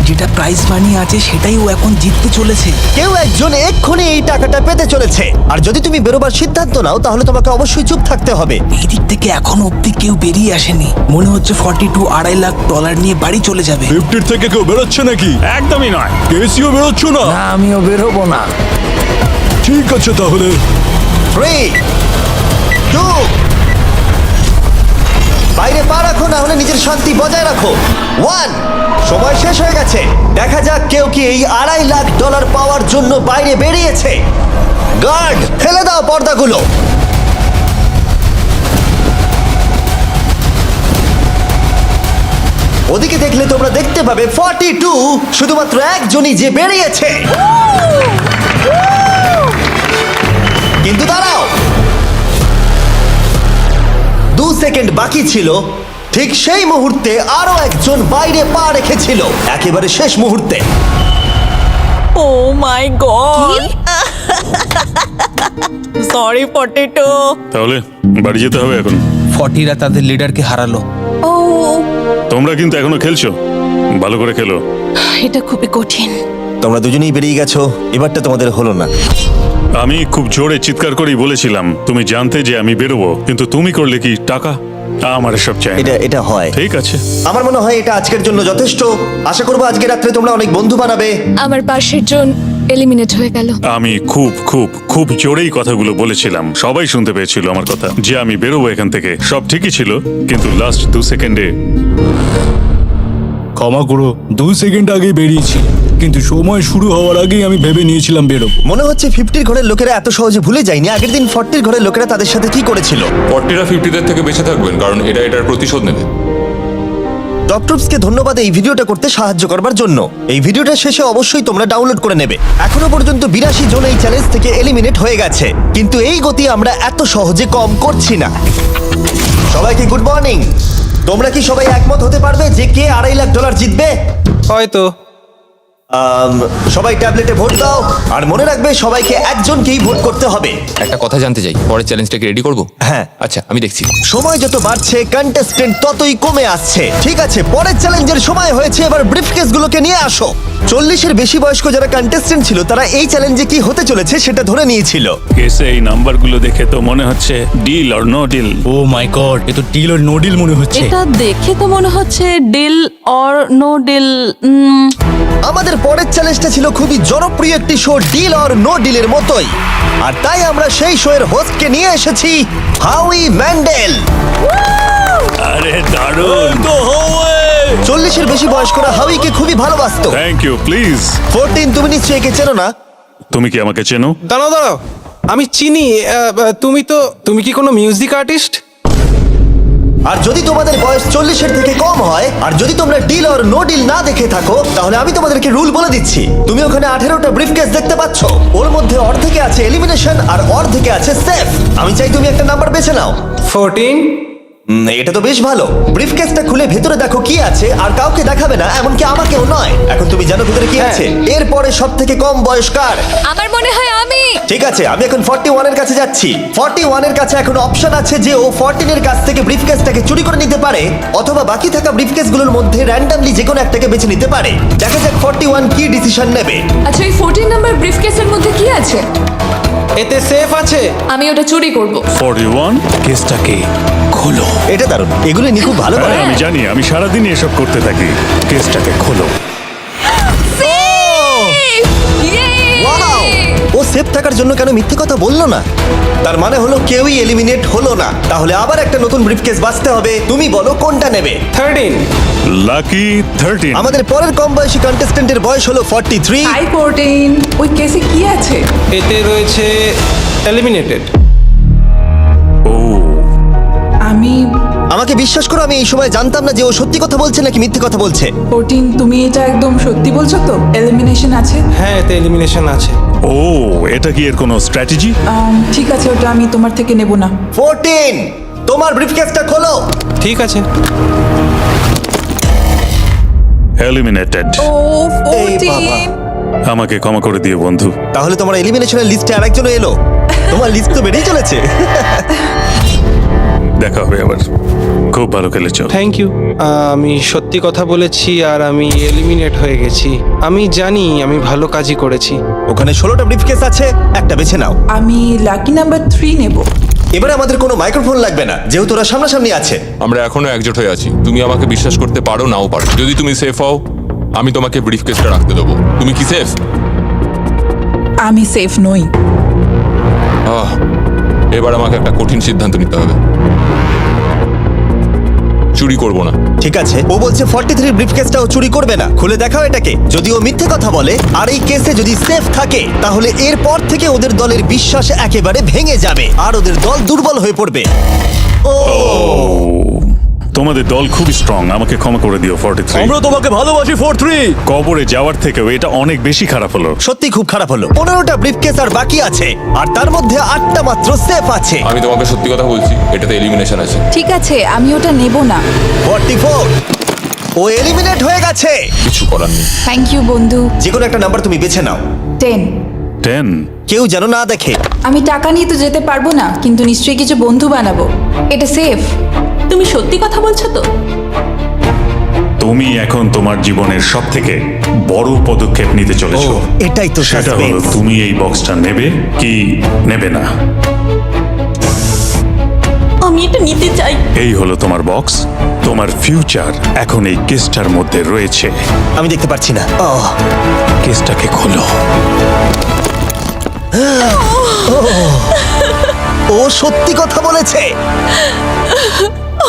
যেটা প্রাইজ মানি আছে সেটাই ও এখন জিততে চলেছে। কেউ একজন এক্ষুনি এই টাকাটা পেতে চলেছে। আর যদি তুমি বেরোবার সিদ্ধান্ত নাও তাহলে তোমাকে অবশ্যই চুপ থাকতে হবে। এই দিক থেকে এখনো অব্দি কেউ বেরিয়ে আসেনি। মনে হচ্ছে 42 $2.5 লাখ নিয়ে বাড়ি চলে যাবে। 50 থেকে কেউ বেরোচ্ছে নাকি? একদমই নয়। কেসিও বেরোচ্ছ না? না, আমিও বেরোবো না। ঠিক আছে তাহলে। 3, 2, বাইরে পা রাখো, না হলে নিজের শান্তি বজায় রাখো। 1, সময় শেষ হয়ে গেছে। দেখা যাক কেউ কি এই $2.5 লাখ পাওয়ার জন্য বাইরে বেরিয়েছে। গার্ড, ফেলে দাও পর্দাগুলো। ওদিকে দেখলে তোমরা দেখতে পাবে 42 শুধুমাত্র একজনই যে বেরিয়েছে। কিন্তু দাঁড়াও, 2 সেকেন্ড বাকি ছিল। ঠিক সেই মুহূর্তে আরো একজন বাইরে পা রেখেছিল, একেবারে শেষ মুহূর্তে। ও মাই গড, সরি পটেটো। তাহলে বাড়ি যেতে হবে এখন। 40রা তাদের লিডারকে হারালো। ও, তোমরা কিন্তু এখনো খেলছো, ভালো করে খেলো। এটা খুবই কঠিন। তোমরা দুজনেই বেরিয়ে গেছো, এবারটা তোমাদের হলো না। আমি খুব জোরে চিৎকার করেই বলেছিলাম তুমি জানতে যে আমি বেরোবো, কিন্তু তুমি করলে কি টাকা? আমার সব চাই না। এটা হয়। ঠিক আছে, আমার মনে হয় এটা আজকের জন্য যথেষ্ট। আশা করবো আজকে রাত্রে তোমরা অনেক বন্ধু বানাবে। আমার পাশের জন এলিমিনেট হয়ে গেল। আমি খুব খুব খুব জোরেই কথাগুলো বলেছিলাম, সবাই শুনতে পেয়েছিল আমার কথা, যে আমি বেরোবো এখান থেকে। সব ঠিকই ছিল, কিন্তু লাস্ট 2 সেকেন্ডে। ক্ষমা করো, 2 সেকেন্ড আগেই বেরিয়েছি, কিন্তু সময় শুরু হওয়ার আগেই আমি ভেবে নিয়েছিলাম বেরোবো। মনে হচ্ছে 50 ঘরের লোকেরা এত সহজে ভুলে যায়নি আগের দিন 40 ঘরের লোকেরা তাদের সাথে কি করেছিল। 40রা 50দের থেকে বেঁচে থাকবেন, কারণ এটার প্রতিশোধ নেবে। টপ ট্রুপসকে ধন্যবাদ এই ভিডিওটা করতে সাহায্য করবার জন্য। এই ভিডিওটা শেষে অবশ্যই তোমরা ডাউনলোড করে নেবে। এখনো পর্যন্ত 82 জন এই চ্যালেঞ্জ থেকে এলিমিনেট হয়ে গেছে, কিন্তু এই গতি আমরা এত সহজে কম করছি না। সবাইকে গুড মর্নিং। তোমরা কি সবাই একমত হতে পারবে যে কে $2.5 লাখ জিতবে? হয়তো। সবাই ট্যাবলেটে ভোট দাও, আর মনে রাখবে সবাইকে একজনকেই ভোট করতে হবে। একটা কথা জানতে চাই, পরের চ্যালেঞ্জটাকে রেডি করবো? হ্যাঁ। আচ্ছা, আমি দেখছি। সময় যত বাড়ছে কন্টেস্টেন্ট ততই কমে আসছে। ঠিক আছে, পরের চ্যালেঞ্জের সময় হয়েছে, এবার ব্রিফকেসগুলোকে নিয়ে আসো। 40-এর বেশি বয়স্ক যারা কন্টেস্টেন্ট ছিল তারা এই চ্যালেঞ্জে কি হতে চলেছে সেটা ধরে নিয়েছিল। কেসে এই নাম্বারগুলো দেখে তো মনে হচ্ছে deal or no deal. Oh my god, এ তো ডিল আর নো ডিল মনে হচ্ছে। এটা দেখে তো মনে হচ্ছে ডিল অর নো ডিল। আমাদের পরের চ্যালেঞ্জটা ছিল খুবই জনপ্রিয় একটি শো, ডিল অর নো ডিলের মতোই। আর তাই আমরা সেই শো এর হোস্টকে নিয়ে এসেছি, হাউই ম্যান্ডেল। আরে দারুণ। 40-এর বেশি বয়স্করা হাউইকে খুবই ভালোবাসতো। Thank you, please. 14, তুমি নিশ্চয়ই একে চেনো না? তুমি কি আমাকে চেনো? দাঁড়াও, আমি চিনি। তুমি কি কোনো মিউজিক আর্টিস্ট? আর যদি তোমাদের বয়স 40-এর থেকে কম হয়, আর যদি তোমরা ডিল অর নো ডিল না দেখে থাকো, তাহলে আমি তোমাদেরকে রুল বলে দিচ্ছি। তুমি ওখানে 18টা ব্রিফকেস দেখতে পাচ্ছ, ওর মধ্যে অর্ধেকে আছে এলিমিনেশন আর অর্ধেকে আছে সেফ। আমি চাই তুমি একটা নাম্বার বেছে নাও। 14। এটা তো বেশ ভালো। ব্রিফকেসটা খুলে ভেতরে দেখো কি আছে, আর কাউকে দেখাবে না, এমনকি আমাকেও নয়। এখন তুমি জানো ভেতরে কি আছে। এরপরে সব থেকে কম বয়স কার? আমার মনে হয় আমি। ঠিক আছে, আমি এখন 41 এর কাছে যাচ্ছি। 41 এর কাছে এখন অপশন আছে যে ও 14 এর কাছ থেকে ব্রিফকেসটাকে চুরি করে নিতে পারে, অথবা বাকি থাকা ব্রিফকেসগুলোর মধ্যে র্যান্ডমলি যে কোনো একটাকে বেছে নিতে পারে। দেখা যাক 41 কি ডিসিশন নেবে। আচ্ছা, এই 14 নাম্বার ব্রিফকেসের মধ্যে কি আছে? এতে সেফ আছে। আমি ওটা চুরি করব। 41 কেসটাকে খোলো। এটা দারুণ, এগুলো নি খুব ভালো করে। হ্যাঁ, আমি জানি, আমি সারাদিনই এসব করতে থাকি। কেসটাকে খোলো। ওয়াও! ও সেফ থাকার জন্য কেন মিথ্যে কথা বললো না? তার মানে হলো কেউই এলিমিনেট হলো না। তাহলে আবার একটা নতুন ব্রিফকেস বাঁচতে হবে। তুমি বলো কোনটা নেবে? 13। লাকি 13। আমাদের পরের কম বয়সী কন্টেস্ট্যান্টের বয়স হলো 43। হাই 14, ওই কেসে কি আছে? এতে রয়েছে এলিমিনেটেড। ও, আমাকে বিশ্বাস করো, আমি এই সময় জানতাম না যে ও সত্যি কথা বলছে নাকি মিথ্যে কথা বলছে। 14, তুমি এটা একদম সত্যি বলছো তো? এলিমিনেশন আছে? হ্যাঁ, এতে এলিমিনেশন আছে। ও, এটা কি এর কোনো স্ট্র্যাটেজি? ঠিক আছে, ওটা আমি তোমার থেকে নেব না। 14, তোমার ব্রিফকেসটা খোলো। ঠিক আছে। এলিমিনেটেড। ও এই 14, আমাকে ক্ষমা করে দিও বন্ধু। তাহলে তোমার এলিমিনেশনের লিস্টে আরেকজন এলো। তোমার লিস্ট তো বেড়েই চলেছে। দেখা হবে আবার। খুব ভালো খেলেছো। Thank you. আমি সত্যি কথা বলেছি আর আমি এলিমিনেট হয়ে গেছি। আমি জানি আমি ভালো কাজই করেছি। ওখানে 16টা ব্রিফকেস আছে, একটা বেছে নাও। আমি লাকি নাম্বার 3 নেব। এবারে আমাদের কোনো মাইক্রোফোন লাগবে না, যেহেতু ওরা সামনাসামনি আছে। আমরা এখনো একজোট হয়ে আছি। তুমি আমাকে বিশ্বাস করতে পারো, নাও পারো। যদি তুমি সেফ হও, আমি তোমাকে ব্রিফকেসটা রাখতে দেবো। তুমি কি সেফ? আমি সেফ নই। এবার আমাকে একটা কঠিন সিদ্ধান্ত নিতে হবে। চুরি করব না। ঠিক আছে, ও বলছে 43 ব্রিফকেসটাও চুরি করবে না। খুলে দেখাও এটাকে। যদি ও মিথ্যে কথা বলে আর এই কেসে যদি সেফ থাকে, তাহলে এরপর থেকে ওদের দলের বিশ্বাস একেবারে ভেঙে যাবে আর ওদের দল দুর্বল হয়ে পড়বে। ও তোমাদের দল খুবই স্ট্রং, আমাকে ক্ষমা করে দিও 43। আমরা তোমাকে ভালোবাসি 43। কবরে যাওয়ার থেকেও এটা অনেক বেশি খারাপ হলো। সত্যি খুব খারাপ হলো। 15টা ব্রিফকেস আর বাকি আছে, আর তার মধ্যে 8টা মাত্র সেফ আছে। আমি তোমাকে সত্যি কথা বলছি, এটাতে এলিমিনেশন আছে। ঠিক আছে, আমি ওটা নেব না। 44, ও এলিমিনেট হয়ে গেছে। কিছু করার নেই। থ্যাংক ইউ বন্ধু। যে কোনো একটা নাম্বার তুমি বেছে নাও। 10। 10। কেউ যেন না দেখে। আমি টাকা নিয়ে তো যেতে পারবো না, কিন্তু নিশ্চয়ই কিছু বন্ধু বানাবো। এটা সেফ। তুমি সত্যি কথা বলছো তো? তুমি এখন তোমার জীবনের সবথেকে বড় পদক্ষেপ নিতে চলেছো। ও, এটাই তো সেটা হলো suspense। তুমি এই বক্সটা নেবে কি নেবে না। আমি এটা নিতে চাই। এই হলো তোমার বক্স, তোমার ফিউচার এখন এই কেসটার মধ্যে রয়েছে। আমি দেখতে পাচ্ছি না। কেসটাকে খোলো। ও সত্যি কথা বলেছে।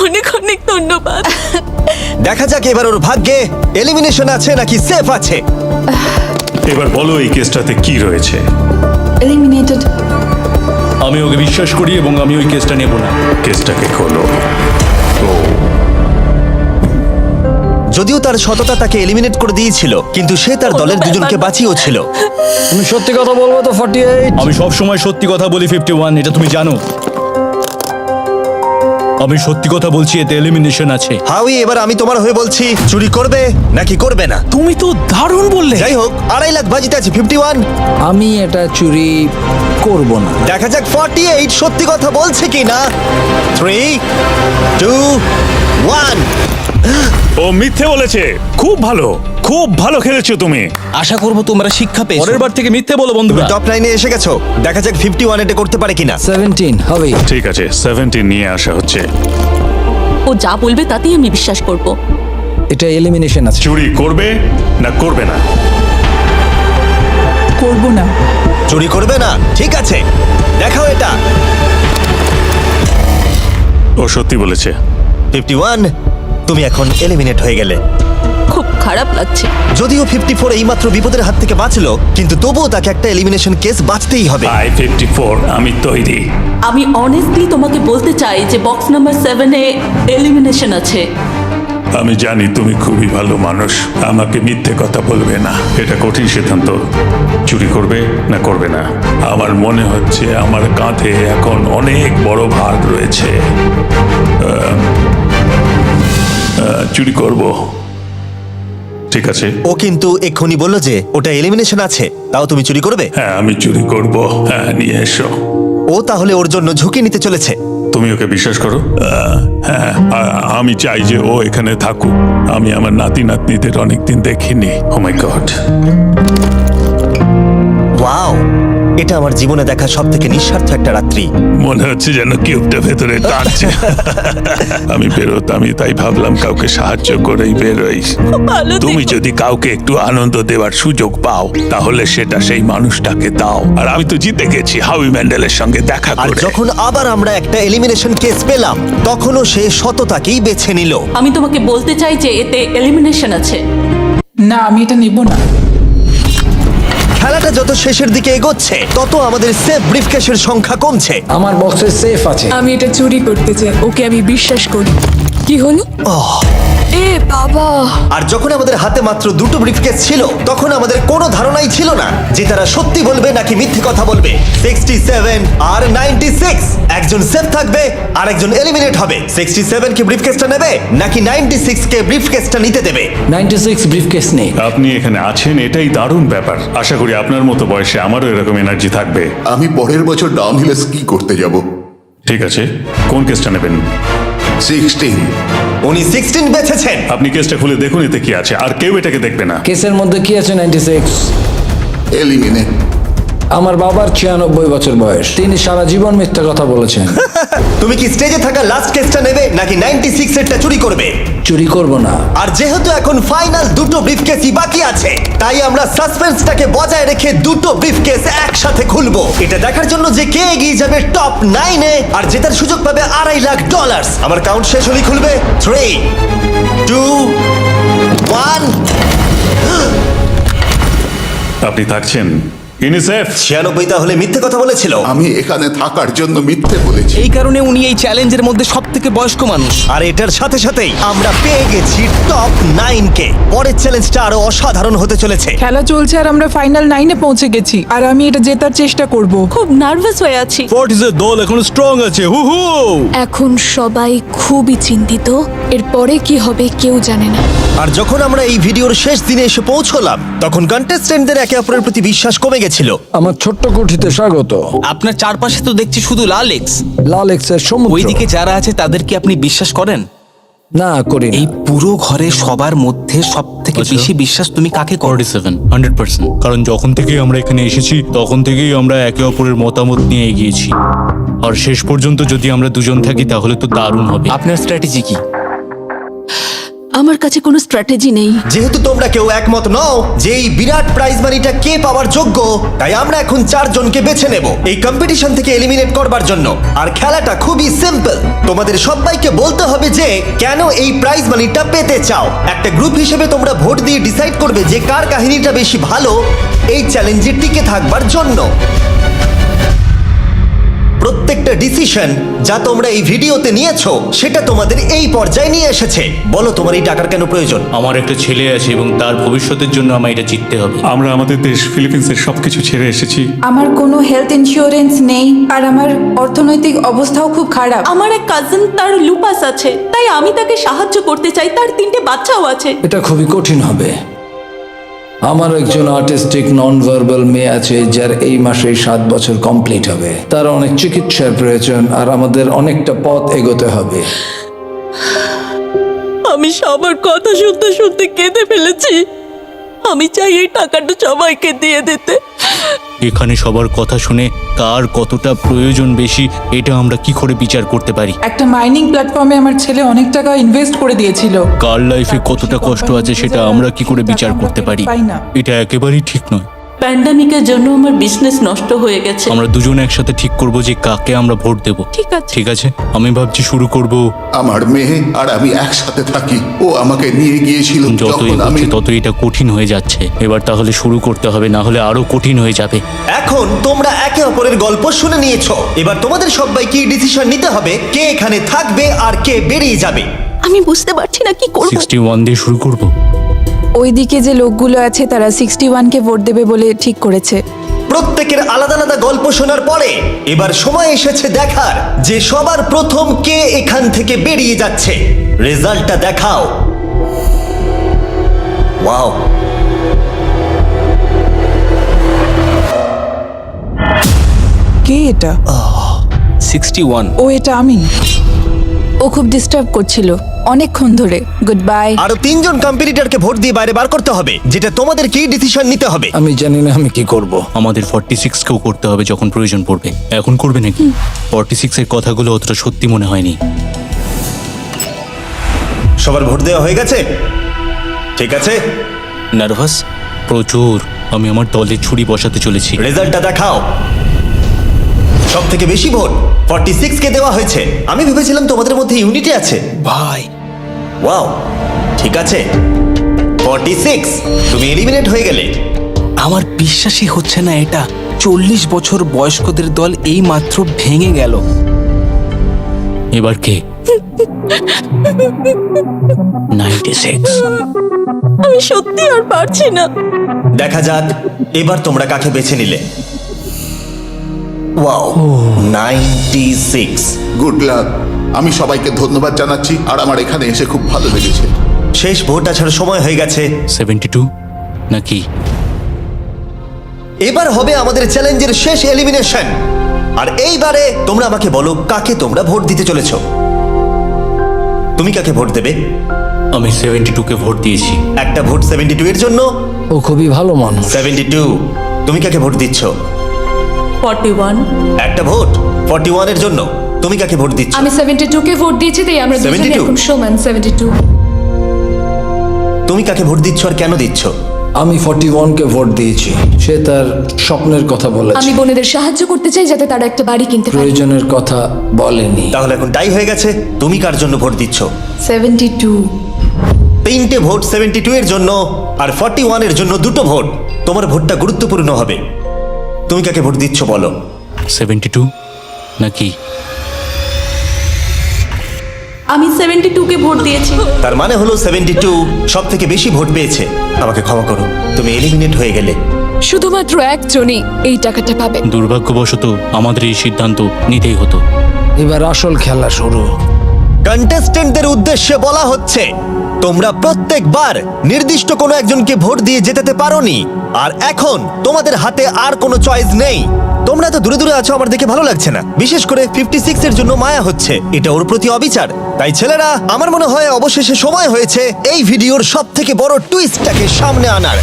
অনেক অনেক ধন্যবাদ। দেখা যাক এবার ওর ভাগ্যে এলিমিনেশন আছে নাকি সেফ আছে। এবার বলো এই কেসটাতে কি রয়েছে। এলিমিনেটেড। আমি ওকে বিশ্বাস করি এবং আমি ওই কেসটা নেব না। কেসটাকে খোলো। যদিও তার সততা তাকে এলিমিনেট করে দিয়েছিল, কিন্তু সে তার দলের দুজনকে বাঁচিয়েও ছিল। তুমি সত্যি কথা বলবো তো 48? আমি সব সময় সত্যি কথা বলি 51, এটা তুমি জানো। আমি সত্যি কথা বলছি, এতে এলিমিনেশন আছে। হাউই, এবার আমি তোমার হয়ে বলছি, চুরি করবে নাকি করবে না? তুমি তো দারুণ বললে। যাই হোক, 2.5 লাখ বাজিতে আছে 51। আমি এটা চুরি করব না। দেখা যাক 48 সত্যি কথা বলছে কি না। 3, 2, 1। ও মিথ্যে বলেছে। খুব ভালো, খুব ভালো খেলেছো তুমি। আশা করব তোমরা শিক্ষা পেয়েছো। পরের বার থেকে মিথ্যে বলো বন্ধুরা। টপ 9 এ এসে গেছো। দেখা যাক 51 এটা করতে পারে কিনা। 17 হবে। ঠিক আছে, 17 নিয়ে আসা হচ্ছে। ও যা বলবে তাতেই আমি বিশ্বাস করব। এটা এলিমিনেশন আছে। চুরি করবে না করবে না? করব না। চুরি করবে না? ঠিক আছে, দেখাও এটা। ও সত্যি বলেছে। 51, তুমি এখন এলিমিনেট হয়ে গেলে। খুব খারাপ লাগছে। যদিও 54 এইমাত্র বিপদের হাত থেকে বাঁচলো, কিন্তু তবুও তাকে একটা এলিমিনেশন কেস বাঁচতেই হবে। I-54, আমি তৈরি। আমি অনেস্টলি তোমাকে বলতে চাই যে বক্স নাম্বার 7 এ এলিমিনেশন আছে। আমি জানি তুমি খুবই ভালো মানুষ, আমাকে মিথ্যে কথা বলবে না। এটা কঠিন সিদ্ধান্ত, চুরি করবে না করবে না। আমার মনে হচ্ছে আমার কাঁধে এখন অনেক বড় ভার রয়েছে। চুরি করব। ঠিক আছে। ও কিন্তু এক্ষুনি বললো যে ওটা এলিমিনেশন আছে, তাও তুমি চুরি করবে? হ্যাঁ, আমি চুরি করব। হ্যাঁ, নিয়ে এসো। ও তাহলে ওর জন্য ঝুঁকি নিতে চলেছে। তুমি ওকে বিশ্বাস করো? হ্যাঁ, আমি চাই যে ও এখানে থাকুক। আমি আমার নাতি নাতনিদের অনেকদিন দেখিনি। ও মাই গড। ওয়াও, এটা আমার জীবনে দেখা সবথেকে নিঃস্বার্থ একটা রাত্রি। মনে হচ্ছে যেন কিউবটা ভেতরে টানছে। আমি বেরোতামই, তাই ভাবলাম কাউকে সাহায্য করেই বেরোই। তুমি যদি কাউকে একটু আনন্দ দেওয়ার সুযোগ পাও, তাহলে সেটা সেই মানুষটাকে দাও। আর আমি তো জিতে গেছি হাউই ম্যান্ডেলের সঙ্গে দেখা আর করে। যখন আবার আমরা একটা এলিমিনেশন কেস পেলাম, তখনও সে সততাকেই বেছে নিল। আমি তোমাকে বলতে চাই যে এতে এলিমিনেশন আছে। না, আমি এটা নেব না। খেলাটা যত শেষের দিকে এগোচ্ছে, তত আমাদের সেফ ব্রিফকেসের সংখ্যা কমছে। আমার বক্সে সেফ আছে। আমি এটা চুরি করতে চাই। ওকে আমি বিশ্বাস করি। কি হলো? এ বাবা! আর যখন আমাদের হাতে মাত্র 2টো ব্রিফকেস ছিল, তখন আমাদের কোনো ধারণাই ছিল না যে তারা সত্যি বলবে নাকি মিথ্যে কথা বলবে। 67 আর 96, একজন সেফ থাকবে আর একজন এলিমিনেট হবে। 67 কি ব্রিফকেসটা নেবে নাকি 96 কে ব্রিফকেসটা নিতে দেবে? 96 ব্রিফকেস নেই। আপনি এখানে আছেন, এটাই দারুণ ব্যাপার। আশা করি আপনার মতো বয়সে আমারও এরকম এনার্জি থাকবে। আমি পরের বছর ডাউনহিলে স্কি করতে যাব। ঠিক আছে, কোন কেসটা নেবেন? 16। উনি 16 বেছেছেন। আপনি কেসটা খুলে দেখুন এতে কি আছে, আর কেউ এটাকে দেখবে না। কেসের মধ্যে কি আছে? 96। এলিমিনেট। আমার বাবার 96 বছর বয়স। তিনি সারা জীবন মিথ্যা কথা বলেছেন। তুমি কি স্টেজে থাকা লাস্ট কেসটা নেবে নাকি 96 এরটা চুরি করবে? চুরি করব না। আর যেহেতু এখন ফাইনাল 2টো ব্রিফকেসই বাকি আছে, তাই আমরা সাসপেন্সটাকে বজায় রেখে 2টো ব্রিফকেস একসাথে খুলবো। এটা দেখার জন্য যে কে এগিয়ে যাবে টপ 9 এ আর জেতার সুযোগ পাবে $2.5 লাখ। আমার কাউন্ট শেষ হলেই খুলবে। 3, 2, 1। আপনি থাকছেন? ইউনিসেফ 96 তাহলে মিথ্যে কথা বলেছিল। আমি এখানে থাকার জন্য মিথ্যে বলেছি। এই কারণে উনি এই চ্যালেঞ্জের মধ্যে সব থেকে বয়স্ক মানুষ। আর এটার সাথে সাথেই আমরা পেয়ে গেছি টপ 9 কে। পরের চ্যালেঞ্জটা আরো অসাধারণ হতে চলেছে। খেলা চলছে আর আমরা ফাইনাল 9-এ পৌঁছে গেছি আর আমি এটা জেতার চেষ্টা করব। খুব নার্ভাস হয়ে আছি। ফর্টিসের দল এখন স্ট্রং আছে। হু হু। এখন সবাই খুবই চিন্তিত, এরপরে কি হবে কেউ জানে না। আর যখন আমরা এই ভিডিওর শেষ দিনে এসে পৌঁছলাম তখন কন্টেস্টেন্টদের একে অপরের প্রতি বিশ্বাস কমে গেছিল। আমার ছোট্ট কুঠিতে স্বাগত। আপনার চারপাশে তো দেখছি শুধু লালেক্স। লালেক্সের সমুদ্র। ওইদিকে যারা আছে তাদের কি আপনি বিশ্বাস করেন? না করি না। এই পুরো ঘরে সবার মধ্যে সব থেকে বেশি বিশ্বাস তুমি কাকে করো? 100%। কারণ যখন থেকেই আমরা এখানে এসেছি তখন থেকেই আমরা একে অপরের মতামত নিয়ে এগিয়েছি। আর শেষ পর্যন্ত যদি আমরা দুজন থাকি তাহলে তো দারুণ হবে। আপনার স্ট্র্যাটেজি কি? আমার কাছে কোনো স্ট্র্যাটেজি নেই। যেহেতু তোমরা কেউ একমত নও যে এই বিরাট প্রাইজ মানিটা কে পাওয়ার যোগ্য, তাই আমরা এখন 4 জনকে বেছে নেব এই কম্পিটিশন থেকে এলিমিনেট করবার জন্য। আর খেলাটা খুবই সিম্পল। তোমাদের সবাইকে বলতে হবে যে কেন এই প্রাইজ মানিটা পেতে চাও। একটা গ্রুপ হিসেবে তোমরা ভোট দিয়ে ডিসাইড করবে যে কার কাহিনীটা বেশি ভালো এই চ্যালেঞ্জে টিকে থাকবার জন্য। প্রত্যেকটা ডিসিশন যা তোমরা এই ভিডিওতে নিয়েছো সেটা তোমাদের এই পর্যায়ে নিয়ে এসেছে। বলো তোমার এই টাকার কেন প্রয়োজন? আমার একটা ছেলে আছে এবং তার ভবিষ্যতের জন্য আমার এটা জিততে হবে। আমরা আমাদের দেশ ফিলিপিন্সের সবকিছু ছেড়ে এসেছি। আমার কোনো হেলথ ইন্স্যুরেন্স নেই আর আমার অর্থনৈতিক অবস্থাও খুব খারাপ। আমার এক কাজিন, তার লুপাস আছে, তাই আমি তাকে সাহায্য করতে চাই। তার 3টে বাচ্চাও আছে। এটা খুবই কঠিন হবে। আমার একজন আর্টিস্টিক নন ভার্বাল মেয়ে আছে যার এই মাসে 7 বছর কমপ্লিট হবে। তার অনেক চিকিৎসার প্রয়োজন আর আমাদের অনেকটা পথ এগোতে হবে। আমি সবার কথা শুনতে শুনতে কেঁদে ফেলেছি। আমি চাই এই টাকাটা সবাইকে দিয়ে দিতে। এখানে সবার কথা শুনে কার কতটা প্রয়োজন বেশি এটা আমরা কি করে বিচার করতে পারি? একটা মাইনিং প্ল্যাটফর্মে আমার ছেলে অনেক টাকা ইনভেস্ট করে দিয়েছিল। কার লাইফে কতটা কষ্ট আছে সেটা আমরা কি করে বিচার করতে পারি? পাই না। এটা একেবারেই ঠিক নয়। প্যান্ডামিকের জন্য আমার বিজনেস নষ্ট হয়ে গেছে। আমরা দুজন একসাথে ঠিক করব যে কাকে আমরা ভোট দেব। ঠিক আছে। ঠিক আছে, আমি ভাবছি শুরু করব। আমার মেয়ে আর আমি একসাথে থাকি। ও আমাকে নিয়ে গিয়েছিল যত যখন আমি এগোচ্ছে তত এটা কঠিন হয়ে যাচ্ছে। এবার তাহলে শুরু করতে হবে, না হলে আরো কঠিন হয়ে যাবে। এখন তোমরা একে অপরের গল্প শুনে নিয়েছো। এবার তোমাদের সবাইকে ডিসিশন নিতে হবে কে এখানে থাকবে আর কে বেরিয়ে যাবে। আমি বুঝতে পারছি না কি করব। 61 দিয়ে শুরু করব। ওইদিকে যে লোকগুলো আছে তারা 61-কে ভোট দেবে বলে ঠিক করেছে। প্রত্যেকের আলাদা আলাদা গল্প শোনার পরে এবার সময় এসেছে দেখার যে সবার প্রথম কে এখান থেকে বেরিয়ে যাচ্ছে। রেজাল্টটা দেখাও। ওয়াও, কে এটা? 61। ও এটা আমি। ও খুব ডিস্টার্ব করছিল অনেকক্ষণ ধরে। Good bye. আরো 3 জন কম্পিটিটরকে ভোট দিয়ে বাইরে বার করতে হবে, যেটা তোমাদের কি ডিসিশন নিতে হবে। আমি জানি না আমি কি করব। আমাদের 46 কেও করতে হবে যখন প্রয়োজন পড়বে। এখন করবে নাকি? 46 এর কথাগুলো অতটা সত্যি মনে হয়নি। সবার ভোট দেওয়া হয়ে গেছে? ঠিক আছে। নার্ভাস প্রচুর। আমি আমার দলে ছুরি বসাতে চলেছি। রেজাল্টটা দেখাও। সব থেকে বেশি ভোট 46 কে দেওয়া হয়েছে। আমি ভেবেছিলাম তোমাদের মধ্যে ইউনিটি আছে। ভাই, ওয়াও, ঠিক আছে। 46, তুমি এলিমিনেট হয়ে গেলে। আমার বিশ্বাসই হচ্ছে না এটা। 40 বছর বয়স্কদের দল এই মাত্র ভেঙে গেল। এবার কে? 96। আমি সত্যি আর পারছি না। দেখা যাক এবার তোমরা কাকে বেছে নিলে। ওয়াও, 96। Good luck. আমি সবাইকে ধন্যবাদ জানাচ্ছি আর আমার এখানে এসে খুব ভালো লেগেছে। শেষ ভোট আসার সময় হয়ে গেছে। 72 নাকি? এবার হবে আমাদের চ্যালেঞ্জের শেষ এলিমিনেশন। আর এইবারে তোমরা আমাকে বলো কাকে তোমরা ভোট দিতে চলেছো। তুমি কাকে ভোট দেবে? আমি 72 কে ভোট দিয়েছি। একটা ভোট 72 এর জন্য। ও খুবই ভালো মানুষ। 72, তুমি কাকে ভোট দিচ্ছ? 41। একটা ভোট 41 এর জন্য। তুমি কাকে ভোট দিচ্ছ? আমি 72-কে ভোট দিয়েছি, তাই আমরা দুজনে 72? এখন সমান। 72। তুমি কাকে ভোট দিচ্ছ আর কেন দিচ্ছ? আমি 41-কে ভোট দিয়েছি। সে তার স্বপ্নের কথা বলেছে। আমি বোনেদের সাহায্য করতে চাই যাতে তারা একটা বাড়ি কিনতে পারে। প্রয়োজনের কথা বলেনি। তাহলে এখন টাই হয়ে গেছে। তুমি কার জন্য ভোট দিচ্ছ? 72। 3টে ভোট 72 এর জন্য আর 41 এর জন্য 2টো ভোট। তোমার ভোটটা গুরুত্বপূর্ণ হবে। তুমি কাকে ভোট দিচ্ছ বলো? 72 নাকি? আমি 72 কে ভোট দিয়েছি। তার মানে হলো 72 সব থেকে বেশি ভোট পেয়েছে। আমাকে ক্ষমা করো, তুমি এলিমিনেট হয়ে গেলে। শুধুমাত্র একজনই এই টাকাটা পাবে। দুর্ভাগ্যবশত আমাদের এই সিদ্ধান্ত নিতেই হতো। এবার আসল খেলা শুরু। কন্টেস্টেন্টদের উদ্দেশ্যে বলা হচ্ছে, তোমরা প্রত্যেকবার নির্দিষ্ট কোনো একজনকে ভোট দিয়ে জেতাতে পারোনি, আর এখন তোমাদের হাতে আর কোনো চয়েস নেই। তোমরা তো দূরে দূরে আছো, আমার দেখে ভালো লাগছে না। বিশেষ করে 56 এর জন্য মায়া হচ্ছে, এটা ওর প্রতি অবিচার। তাই ছেলেরা, আমার মনে হয় অবশেষে সময় হয়েছে এই ভিডিওর সব থেকে বড় টুইস্টটাকে সামনে আনার।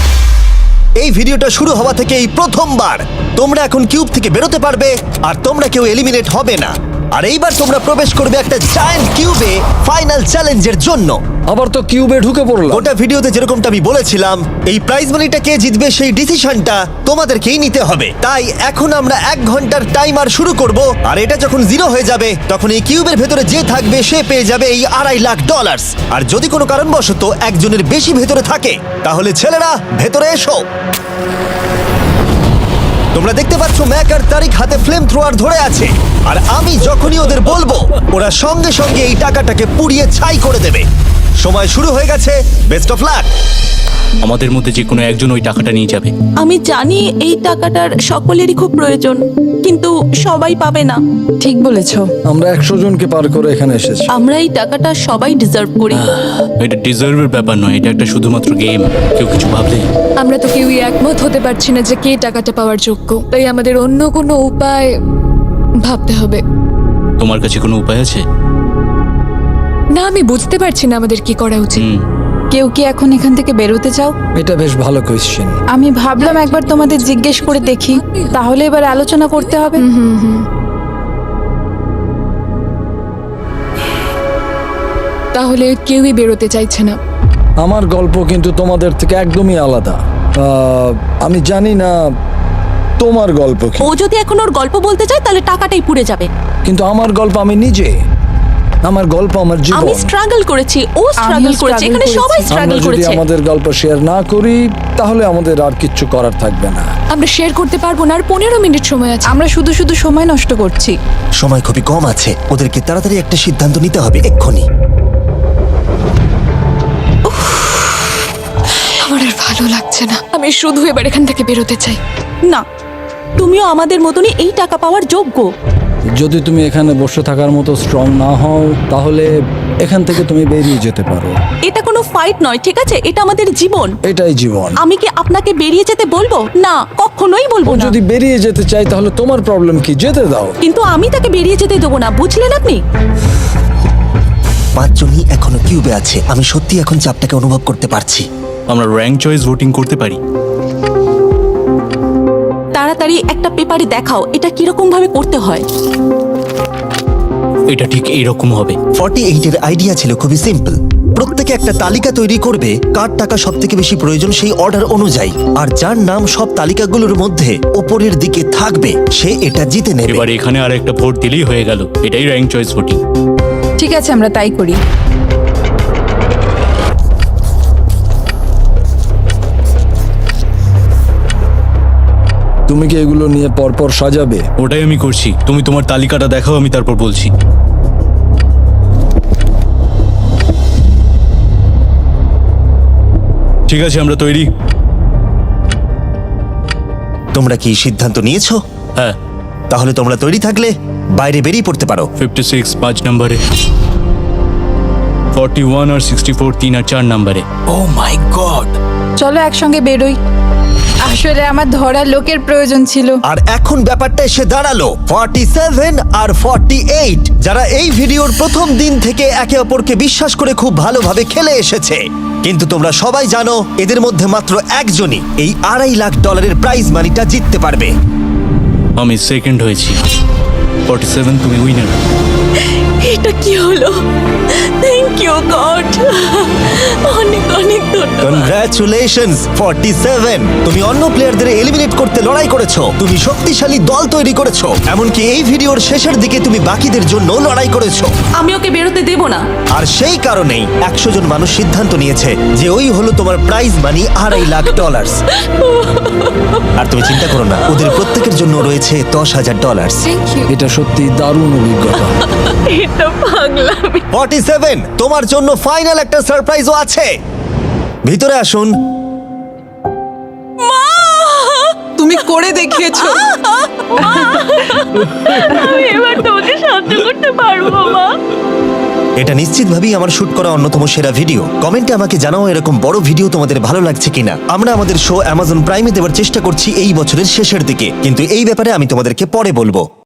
এই ভিডিওটা শুরু হওয়া থেকে এই প্রথমবার তোমরা এখন কিউব থেকে বেরোতে পারবে, আর তোমরা কেউ এলিমিনেট হবে না। আর এইবার তোমরা প্রবেশ করবে একটা জায়ান্ট কিউবে ফাইনাল চ্যালেঞ্জের জন্য। আবার তো কিউবে ঢুকে পড়লাম। গোটা ভিডিওতে যেরকমটা আমি বলেছিলাম, এই প্রাইজ মানিটা কে জিতবে সেই ডিসিশনটা তোমাদেরকেই নিতে হবে। তাই এখন আমরা 1 ঘন্টার টাইমার শুরু করব, আর এটা যখন 0 হয়ে যাবে তখন এই কিউবের ভেতরে যে থাকবে সে পেয়ে যাবে এই $2.5 লাখ। আর যদি কোনো কারণবশত একজনের বেশি ভেতরে থাকে, তাহলে ছেলেরা ভেতরে এসো। তোমরা দেখতে পাচ্ছ ম্যাক আর তারিক হাতে ফ্লেম থ্রোয়ার ধরে আছে, আর আমি যখনই ওদের বলবো ওরা সঙ্গে সঙ্গে এই টাকাটাকে পুড়িয়ে ছাই করে দেবে। সময় শুরু হয়ে গেছে, বেস্ট অফ লাক। আমাদের মধ্যে যে কোনো একজন ওই টাকাটা নিয়ে যাবে। আমি জানি এই টাকাটার সকলেরই খুব প্রয়োজন, কিন্তু সবাই পাবে না। ঠিক বলেছো। আমরা 100 জনকে পার করে এখানে এসেছি। আমরা এই টাকাটা সবাই ডিজার্ভ করি। এটা ডিজার্ভের ব্যাপার নয়, এটা একটা শুধুমাত্র গেম। কেউ কিছু ভাবলে? আমরা তো কেউই একমত হতে পারছি না যে কে টাকাটা পাওয়ার যোগ্য, তাই আমাদের অন্য কোনো উপায় ভাবতে হবে। তোমার কাছে কোনো উপায় আছে? না, আমি বুঝতে পারছি না আমাদের কি করা উচিত। কেউ কি এখন এখান থেকে বেরোতে চাও? এটা বেশ ভালো কোয়েশ্চেন। আমি ভাবলাম একবার তোমাদের জিজ্ঞেস করে দেখি, তাহলে এবার আলোচনা করতে হবে। তাহলে কেউই বেরোতে চাইছে না। আমার গল্প কিন্তু তোমাদের থেকে একদমই আলাদা। আমি জানি না তোমার গল্প কি। ও যদি এখন ওর গল্প বলতে চায় তাহলে টাকাটাই পুড়ে যাবে। কিন্তু আমার গল্প আমি নিজে, আমার গল্প আমার জীবন। আমি স্ট্রাগল করেছি, ও স্ট্রাগল করেছে, এখানে সবাই স্ট্রাগল আমরা যদি করেছে। আমাদের গল্প শেয়ার না করি তাহলে আমাদের আর কিচ্ছু করার থাকবে না। আমরা শেয়ার করতে পারবো না, আর 15 মিনিট সময় আছে। আমরা শুধু শুধু সময় নষ্ট করছি। সময় খুবই কম আছে, ওদেরকে তাড়াতাড়ি একটা সিদ্ধান্ত নিতে হবে এক্ষুনি। আমার আর ভালো লাগছে না, আমি শুধু এবার এখান থেকে বেরোতে চাই। না, তুমিও আমাদের মতনই এই টাকা পাওয়ার যোগ্য। যদি তুমি এখানে বসে থাকার মতো স্ট্রং না হও তাহলে এখান থেকে তুমি বেরিয়ে যেতে পারো। এটা কোনো ফাইট নয়, ঠিক আছে? এটা আমাদের জীবন। এটাই জীবন। আমি কি আপনাকে বেরিয়ে যেতে বলবো? না, কখনোই বলবো না। যদি বেরিয়ে যেতে চাই তাহলে তোমার প্রবলেম কি? যেতে দাও। কিন্তু আমি তাকে বেরিয়ে যেতে দেবো না, বুঝলেন আপনি? 5 জনই এখনো কিউবে আছে। আমি সত্যি এখন চাপটাকে অনুভব করতে পারছি। আমরা র্যাঙ্ক চয়েস ভোটিং করতে পারি। তাড়াতাড়ি একটা পেপারে দেখাও এটা কিরকম ভাবে করতে হয়। এটা ঠিক এইরকম হবে। 48 এর আইডিয়া ছিল খুবই সিম্পল। প্রত্যেকে একটা তালিকা তৈরি করবে, কার টাকা সব থেকে বেশি প্রয়োজন সেই অর্ডার অনুযায়ী, আর যার নাম সব তালিকাগুলোর মধ্যে উপরের দিকে থাকবে সে এটা জিতে নেবে। এবার এখানে আর একটা ভোট দিলেই হয়ে গেল। এটাই র্যাঙ্ক চয়েস ভোটিং। ঠিক আছে, আমরা তাই করি। তুমি কি এগুলো নিয়ে পরপর সাজাবে? ওটাই আমি করছি। তুমি তোমার তালিকাটা দেখাও, আমি তারপর বলছি। ঠিক আছে, আমরা তৈরি। তোমরা কি সিদ্ধান্ত নিয়েছো? হ্যাঁ। তাহলে তোমরা তৈরি থাকলে বাইরে বেরিয়ে পড়তে পারো। 56 5 নম্বরে, 41 আর 64 3 আর 4 নম্বরে। ও মাই গড! চলো একসঙ্গে বেরোই। আসলে আমার ধরার লোকের প্রয়োজন ছিল। আর এখন ব্যাপারটা এসে দাঁড়ালো 47 আর 48, যারা এই ভিডিওর প্রথম দিন থেকে একে অপরকে বিশ্বাস করে খুব ভালোভাবে খেলে এসেছে। কিন্তু তোমরা সবাই জানো এদের মধ্যে মাত্র একজনই এই $2.5 লাখ প্রাইজ মানিটা জিততে পারবে। আমি সেকেন্ড হয়েছি। 47 তুমি উইনার। এটা কি হলো? থ্যাংক ইউ গড, অনেক অনেক ধন্যবাদ। কনগ্রাচুলেশনস 47। তুমি অন্য প্লেয়ারদের এলিমিনেট করতে লড়াই করেছো, তুমি শক্তিশালী দল তৈরি করেছো, এমনকি এই ভিডিওর শেষের দিকে তুমি বাকিদের জন্য লড়াই করেছো। আমি ওকে বেরোতে দেব না। আর সেই কারণেই 100 জন মানুষ সিদ্ধান্ত নিয়েছে যে ওই হলো তোমার প্রাইজ মানি $2.5 লাখ। আর তুমি চিন্তা করো না, ওদের প্রত্যেকের জন্য রয়েছে $10,000। Thank you. এটা সত্যি দারুণ অভিজ্ঞতা। এটা পাগলামি। 47, তোমার জন্য ফাইনাল একটা সারপ্রাইজও আছে। ভিতরে আসুন। তুমি করে দেখিয়েছো। আমি এবার তোমাকে সাহায্য করতে পারবো মা। এটা নিশ্চিতভাবেই আমার শুট করা অন্যতম সেরা ভিডিও। কমেন্টে আমাকে জানাও এরকম বড় ভিডিও তোমাদের ভালো লাগছে কিনা। আমরা আমাদের শো অ্যামাজন প্রাইমে দেওয়ার চেষ্টা করছি এই বছরের শেষের দিকে, কিন্তু এই ব্যাপারে আমি তোমাদেরকে পরে বলবো।